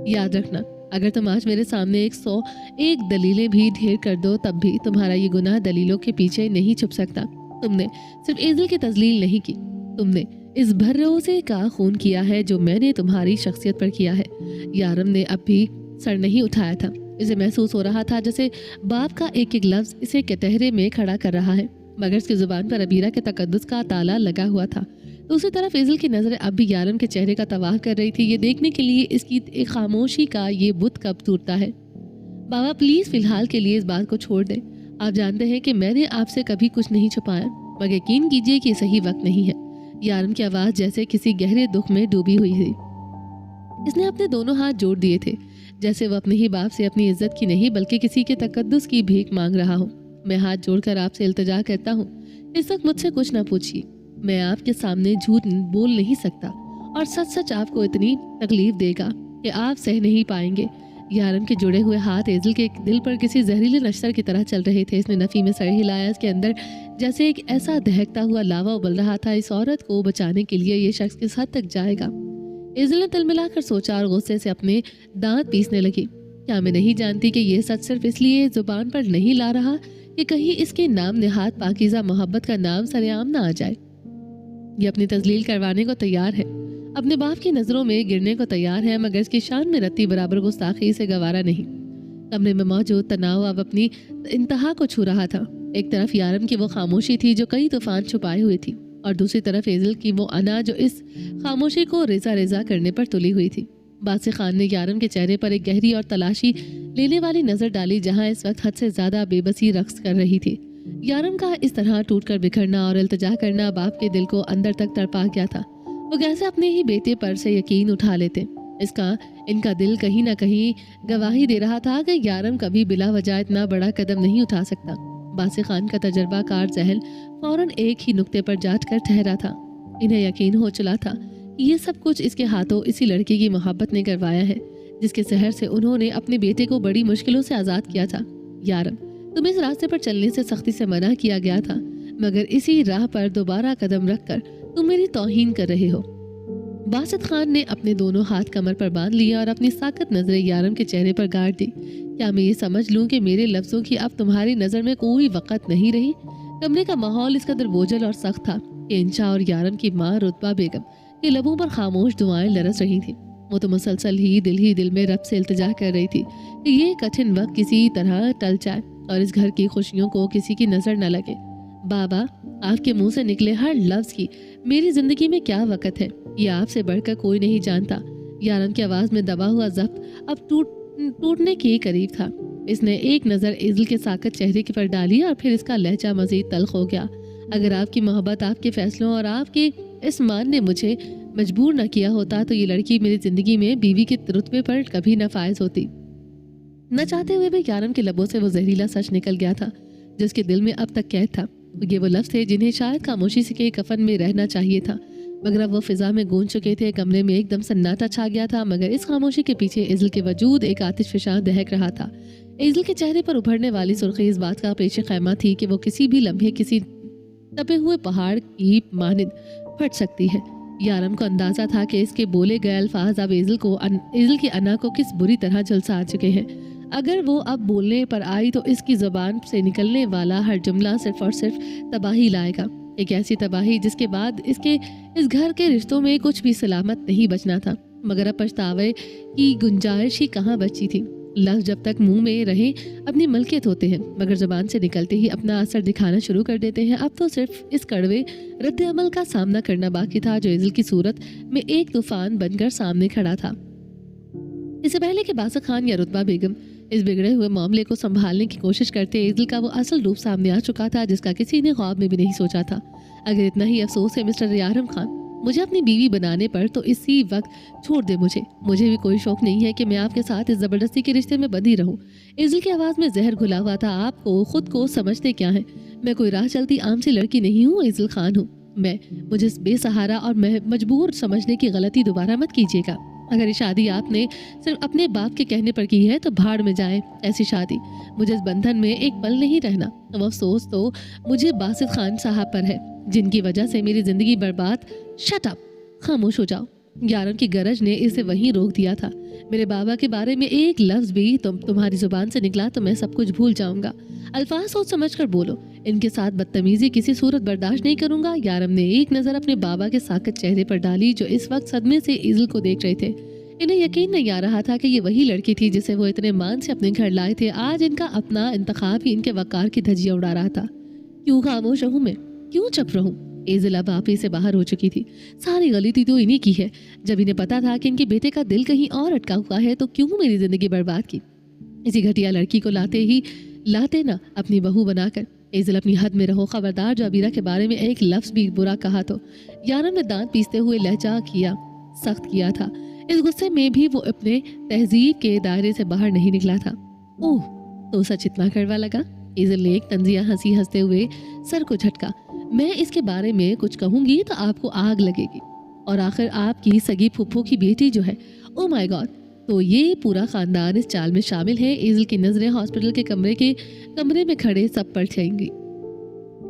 A: یاد رکھنا، اگر تم آج میرے سامنے 101 دلیلیں بھی ڈھیر کر دو، تب بھی تمہارا یہ گناہ دلیلوں کے پیچھے نہیں چھپ سکتا۔ تم نے صرف ایزل کی تذلیل نہیں کی، تم نے اس بھروسے کا خون کیا ہے جو میں نے تمہاری شخصیت پر کیا ہے۔ یارم نے اب بھی سر نہیں اٹھایا تھا۔ اسے محسوس ہو رہا تھا جیسے باپ کا ایک ایک لفظ اسے کٹہرے میں کھڑا کر رہا ہے، مگر اس کی زبان پر عبیرہ کے تقدس کا تالا لگا ہوا تھا۔ دوسری طرف ایزل کی نظریں اب بھی یارم کے چہرے کا طواف کر رہی تھی، یہ دیکھنے کے لیے اس کی ایک خاموشی کا یہ بت کب ٹوٹتا ہے۔ بابا پلیز فی الحال کے لیے اس بات کو چھوڑ دیں۔ آپ جانتے ہیں کہ میں نے آپ سے کبھی کچھ نہیں چھپایا، مگر یقین کیجیے کہ صحیح وقت نہیں ہے۔ یارم کی آواز جیسے کسی گہرے دکھ میں ڈوبی ہوئی تھی۔ اس نے اپنے دونوں ہاتھ جوڑ دیے تھے، جیسے وہ اپنے ہی باپ سے اپنی عزت کی نہیں بلکہ کسی کے تقدس کی بھیک مانگ رہا ہو۔ میں ہاتھ جوڑ کر آپ سے التجا کرتا ہوں، اس وقت مجھ سے کچھ نہ پوچھیے۔ میں آپ کے سامنے جھوٹ بول نہیں سکتا، اور سچ سچ آپ کو اتنی تکلیف دے گا کہ آپ سہ نہیں پائیں گے۔ یارم کے جڑے ہوئے ہاتھ ایزل کے دل پر کسی زہریلے نشتر کی طرح چل رہے تھے۔ اس نے نفی میں سر ہلایا، اس کے اندر جیسے ایک ایسا دہکتا ہوا لاوا ابل رہا تھا، اس عورت کو بچانے کے لیے یہ شخص کس حد تک جائے گا۔ ایزل نے تل ملا کر سوچا اور غصے سے اپنے دانت پیسنے لگی۔ کیا میں نہیں جانتی کہ یہ سچ صرف اس لیے زبان پر نہیں لا رہا کہ کہیں اس کے نام نہاد پاکیزہ محبت کا نام سر عام نہ آ جائے؟ یہ اپنی تذلیل کروانے کو تیار ہے، اپنے باپ کی نظروں میں گرنے کو تیار ہے، مگر اس کی شان میں رتی برابر گستاخی سے گوارا نہیں۔ کمرے میں موجود تناؤ اب اپنی انتہا کو چھو رہا تھا۔ ایک طرف یارم کی وہ خاموشی تھی جو کئی طوفان چھپائے ہوئی تھی، اور دوسری طرف ایزل کی وہ انا جو اس خاموشی کو ریزہ ریزہ کرنے پر تلی ہوئی تھی۔ باسق خان نے یارم کے چہرے پر ایک گہری اور تلاشی لینے والی نظر ڈالی، جہاں اس وقت حد سے زیادہ بے بسی رقص کر رہی تھی۔ یارم کا اس طرح ٹوٹ کر بکھرنا اور التجا کرنا باپ کے دل کو اندر تک تڑپا گیا تھا۔ وہ کیسے اپنے ہی بیٹے پر سے یقین اٹھا لیتے؟ ان کا دل کہیں نہ کہیں گواہی دے رہا تھا کہ یارم کبھی بلا وجہ اتنا بڑا قدم نہیں اٹھا سکتا۔ باسق خان کا تجربہ کار ذہن فوراً ایک ہی نقطے پر جاٹ کر ٹھہرا تھا۔ انہیں یقین ہو چلا تھا کہ یہ سب کچھ اس کے ہاتھوں اسی لڑکی کی محبت نے کروایا ہے، جس کے سحر سے انہوں نے اپنے بیٹے کو بڑی مشکلوں سے آزاد کیا تھا۔ یارم، تمہیں اس راستے پر چلنے سے سختی سے منع کیا گیا تھا، مگر اسی راہ پر دوبارہ قدم رکھ کر تم میری توہین کر رہے ہو۔ باسط خان نے اپنے دونوں ہاتھ کمر پر باندھ لیا اور اپنی ساکت نظریں یارم کے چہرے پر گاڑ دی۔ کیا میں یہ سمجھ لوں کہ میرے لفظوں کی اب تمہاری نظر میں کوئی وقت نہیں رہی؟ کمرے کا ماحول اس قدر بوجھل اور سخت تھا کہ انشا اور یارم کی ماں رتبہ بیگم کے لبوں پر خاموش دعائیں لرز رہی تھیں۔ وہ تو مسلسل ہی دل میں رب سے التجا کر رہی تھی کہ یہ کٹھن وقت کسی طرح ٹل جائے اور اس گھر کی خوشیوں کو کسی کی نظر نہ لگے۔ بابا، آپ کے منہ سے نکلے ہر لفظ کی میری زندگی میں کیا وقت ہے، یہ آپ سے بڑھ کر کوئی نہیں جانتا۔ یارم کی آواز میں دبا ہوا ضبط اب ٹوٹنے کے قریب تھا۔ اس نے ایک نظر ایزل کے ساکت چہرے کی پر ڈالی اور پھر اس کا لہجہ مزید تلخ ہو گیا۔ اگر آپ کی محبت، آپ کے فیصلوں اور آپ کے اس مان نے مجھے مجبور نہ کیا ہوتا تو یہ لڑکی میری زندگی میں بیوی کے رتبے پر کبھی نہ فائز ہوتی۔ نہ چاہتے ہوئے بھی یارم کے لبوں سے وہ زہریلا سچ نکل گیا تھا جس کے دل میں اب تک قید تھا۔ یہ وہ لفظ تھے جنہیں شاید خاموشی سے کے کفن میں رہنا چاہیے تھا، مگر اب وہ فضا میں گونج چکے تھے۔ کمرے میں ایک دم سناٹا چھا گیا تھا، مگر اس خاموشی کے پیچھے ایزل کے وجود ایک آتش فشاں دہک رہا تھا۔ ایزل کے چہرے پر ابھرنے والی سرخی اس بات کا پیش خیمہ تھی کہ وہ کسی بھی لمحے کسی تپے ہوئے پہاڑ کی مانند پھٹ سکتی ہے۔ یارم کو اندازہ تھا کہ اس کے بولے گئے الفاظ اب ایزل کی انا کو کس بری طرح جھلسا چکے ہیں۔ اگر وہ اب بولنے پر آئی تو اس کی زبان سے نکلنے والا ہر جملہ صرف اور صرف تباہی لائے گا، ایک ایسی تباہی جس کے بعد اس گھر کے رشتوں میں کچھ بھی سلامت نہیں بچنا تھا۔ مگر اب پچھتاوے کی گنجائش ہی کہاں بچی تھی۔ لفظ جب تک منہ میں رہے اپنی ملکیت ہوتے ہیں، مگر زبان سے نکلتے ہی اپنا اثر دکھانا شروع کر دیتے ہیں۔ اب تو صرف اس کڑوے رد عمل کا سامنا کرنا باقی تھا جو ایزل کی صورت میں ایک طوفان بن کر سامنے کھڑا تھا۔ اس سے پہلے کہ باسق خان یا رتبہ بیگم اس بگڑے ہوئے معاملے کو سنبھالنے کی کوشش کرتے، ایزل کا وہ اصل روپ سامنے آ چکا تھا جس کا کسی نے خواب میں بھی نہیں سوچا تھا۔ اگر اتنا ہی افسوس ہے مسٹر یارم خان مجھے اپنی بیوی بنانے پر تو اسی وقت چھوڑ دے مجھے بھی کوئی شوق نہیں ہے کہ میں آپ کے ساتھ اس زبردستی کے رشتے میں بندھی رہوں۔ ایزل کی آواز میں زہر گھلا ہوا تھا۔ آپ کو خود کو سمجھتے کیا ہیں؟ میں کوئی راہ چلتی عام سی لڑکی نہیں ہوں، ایزل خان ہوں میں۔ مجھے بے سہارا اور مجبور سمجھنے کی غلطی دوبارہ مت کیجیے گا۔ اگر یہ شادی آپ نے صرف اپنے باپ کے کہنے پر کی ہے تو بھاڑ میں جائے ایسی شادی۔ مجھے اس بندھن میں ایک پل نہیں رہنا۔ وہ افسوس تو مجھے باسط خان صاحب پر ہے جن کی وجہ سے میری زندگی برباد۔ شٹ اپ، خاموش ہو جاؤ۔ یارم کی گرج نے اسے وہیں روک دیا تھا۔ میرے بابا کے بارے میں ایک لفظ بھی تمہاری زبان سے نکلا تو میں سب کچھ بھول جاؤں گا۔ الفاظ سوچ سمجھ کر بولو، ان کے ساتھ بدتمیزی کسی صورت برداشت نہیں کروں گا۔ یارم نے ایک نظر اپنے بابا کے ساکت چہرے پر ڈالی جو اس وقت صدمے سے ایزل کو دیکھ رہے تھے۔ انہیں یقین نہیں آ رہا تھا کہ یہ وہی لڑکی تھی جسے وہ اتنے مان سے اپنے گھر لائے تھے۔ آج ان کا اپنا انتخاب ہی ان کے وقار کی دھجیاں اڑا رہا تھا۔ کیوں خاموش رہوں میں؟ کیوں چپ رہوں؟ ایزل اب آپے سے باہر ہو چکی تھی۔ ساری غلطی تو انہی کی ہے۔ جب انہیں پتا تھا کہ ان کے بیٹے کا دل کہیں اور اٹکا ہوا ہے تو کیوں میری زندگی برباد کی؟ اسی گھٹیا لڑکی کو لاتے نا اپنی بہو بنا کر۔ ایزل اپنی حد میں رہو، خبردار جو ابیرہ کے بارے میں ایک لفظ بھی برا کہا تو۔ یارم نے دانت پیستے ہوئے لہجہ سخت کیا تھا۔ اس غصے میں بھی وہ اپنے تہذیب کے دائرے سے باہر نہیں نکلا تھا۔ اوہ، تو سچ اتنا کڑوا لگا؟ ایزل نے ایک طنزیہ ہنسی ہنستے ہوئے سر کو جھٹکا۔ میں اس کے بارے میں کچھ کہوں گی تو آپ کو آگ لگے گی، اور آخر آپ کی سگی پھپھو کی بیٹی جو ہے، او مائی گاڈ، تو یہ پورا خاندان اس چال میں شامل ہے۔ ایزل کی نظریں ہاسپٹل کے کمرے میں کھڑے سب پر ٹھہریں گی۔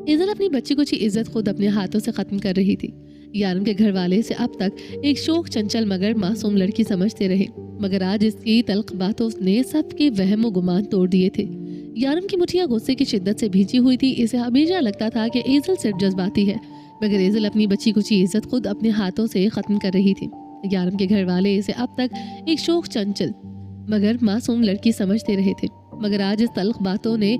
A: ایزل اپنی بچی کچی عزت خود اپنے ہاتھوں سے ختم کر رہی تھی۔ یارم کے گھر والے سے اب تک ایک شوخ چنچل مگر معصوم لڑکی سمجھتے رہے، مگر آج اس کی تلخ باتوں نے سب کے وہم و گمان توڑ دیے تھے۔ یارم کی مٹھیاں غصے کی شدت سے بھیجی ہوئی تھی۔ اسے ہمیشہ لگتا تھا کہ ایزل صرف جذباتی ہے، مگر ایزل اپنی بچی کچی عزت خود اپنے ہاتھوں سے ختم کر رہی تھی۔ یارم کے گھر والے اسے اب تک ایک شوخ چنچل مگر معصوم لڑکی سمجھتے رہے تھے، مگر آج اس تلخ باتوں نے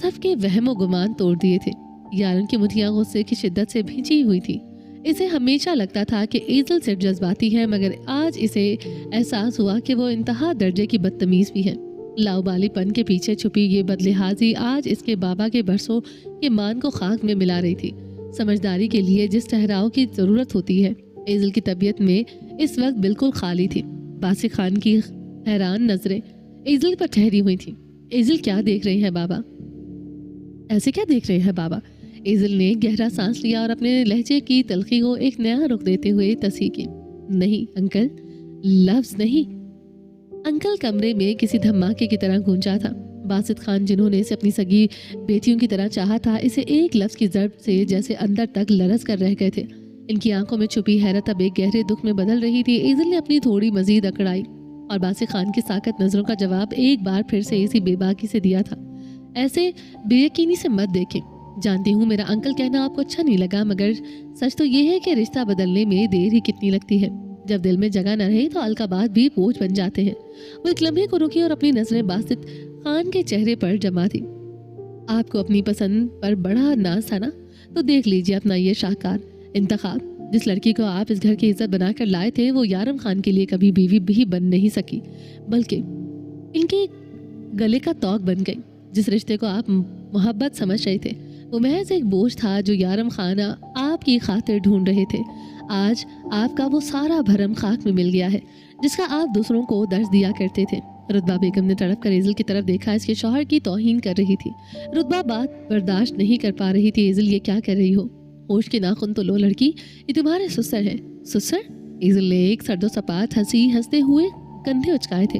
A: سب کے وہم و گمان توڑ دیے تھے۔ یارم کی مٹھیاں غصے کی شدت سے بھیجی ہوئی تھی۔ اسے ہمیشہ لگتا تھا کہ ایزل صرف جذباتی ہے، مگر آج اسے احساس ہوا کہ وہ انتہا درجے کی بدتمیز بھی ہے۔ لاؤبالی پن کے پیچھے چھپی یہ بدلحاظی آج اس کے بابا کے برسوں کے مان کو خاک میں ملا رہی تھی۔ سمجھداری کے لیے جس ٹھہراؤ کی ضرورت ہوتی ہے، ایزل کی طبیعت میں اس وقت بالکل خالی تھی۔ باسق خان کی حیران نظریں ایزل پر ٹھہری ہوئی تھیں۔ ایزل کیا دیکھ رہے ہیں بابا؟ ایسے کیا دیکھ رہے ہیں بابا؟ ایزل نے گہرا سانس لیا اور اپنے لہجے کی تلخی کو ایک نیا رخ دیتے ہوئے تصحیح کی۔ نہیں انکل، لفظ نہیں۔ انکل کمرے میں کسی دھماکے کی طرح گونجا تھا۔ باسط خان جنہوں نے اسے اپنی سگی بیٹیوں کی طرح چاہا تھا، اسے ایک لفظ کی ضرب سے جیسے اندر تک لرز کر رہ گئے تھے۔ ان کی آنکھوں میں چھپی حیرت اب ایک گہرے دکھ میں بدل رہی تھی۔ ایزل نے اپنی تھوڑی مزید اکڑائی اور باسط خان کی ساکت نظروں کا جواب ایک بار پھر سے اسی بے باکی سے دیا تھا۔ ایسے بے یقینی سے مت دیکھیں۔ جانتی ہوں میرا انکل کہنا آپ کو اچھا نہیں لگا، مگر سچ تو یہ ہے کہ رشتہ بدلنے میں دیر ہی کتنی لگتی ہے۔ جب دل میں جگہ نہ رہے تو القابات بھی بوجھ بن جاتے ہیں۔ وہ ایک لمحے کو رکی اور اپنی نظریں باسط خان کے چہرے پر جما دی۔ آپ کو اپنی پسند پر بڑا ناز تھا نا، تو دیکھ لیجیے اپنا یہ شاہکار انتخاب۔ جس لڑکی کو آپ اس گھر کی عزت بنا کر لائے تھے وہ یارم خان کے لیے کبھی بیوی بھی بن نہیں سکی، بلکہ ان کے گلے کا توق بن گئی۔ جس رشتے کو آپ محبت سمجھ رہے تھے وہ محض ایک بوجھ تھا جو یارم خانہ آپ کی خاطر ڈھونڈ رہے تھے۔ آج آپ کا وہ سارا بھرم خاک میں مل گیا ہے جس کا آپ دوسروں کو درس دیا کرتے تھے۔ رتبہ بیگم نے تڑپ کر ایزل کی طرف دیکھا۔ اس کے شوہر کی توہین کر رہی تھی۔ رتبہ بات برداشت نہیں کر پا رہی تھی۔ ایزل یہ کیا کر رہی ہو؟ ہوش کے ناخن تو لو لڑکی، یہ تمہارے سسر ہیں۔ سسر؟ ایزل نے ایک سرد و سپاٹ ہنسی ہنستے ہوئے کندھے اچکائے تھے۔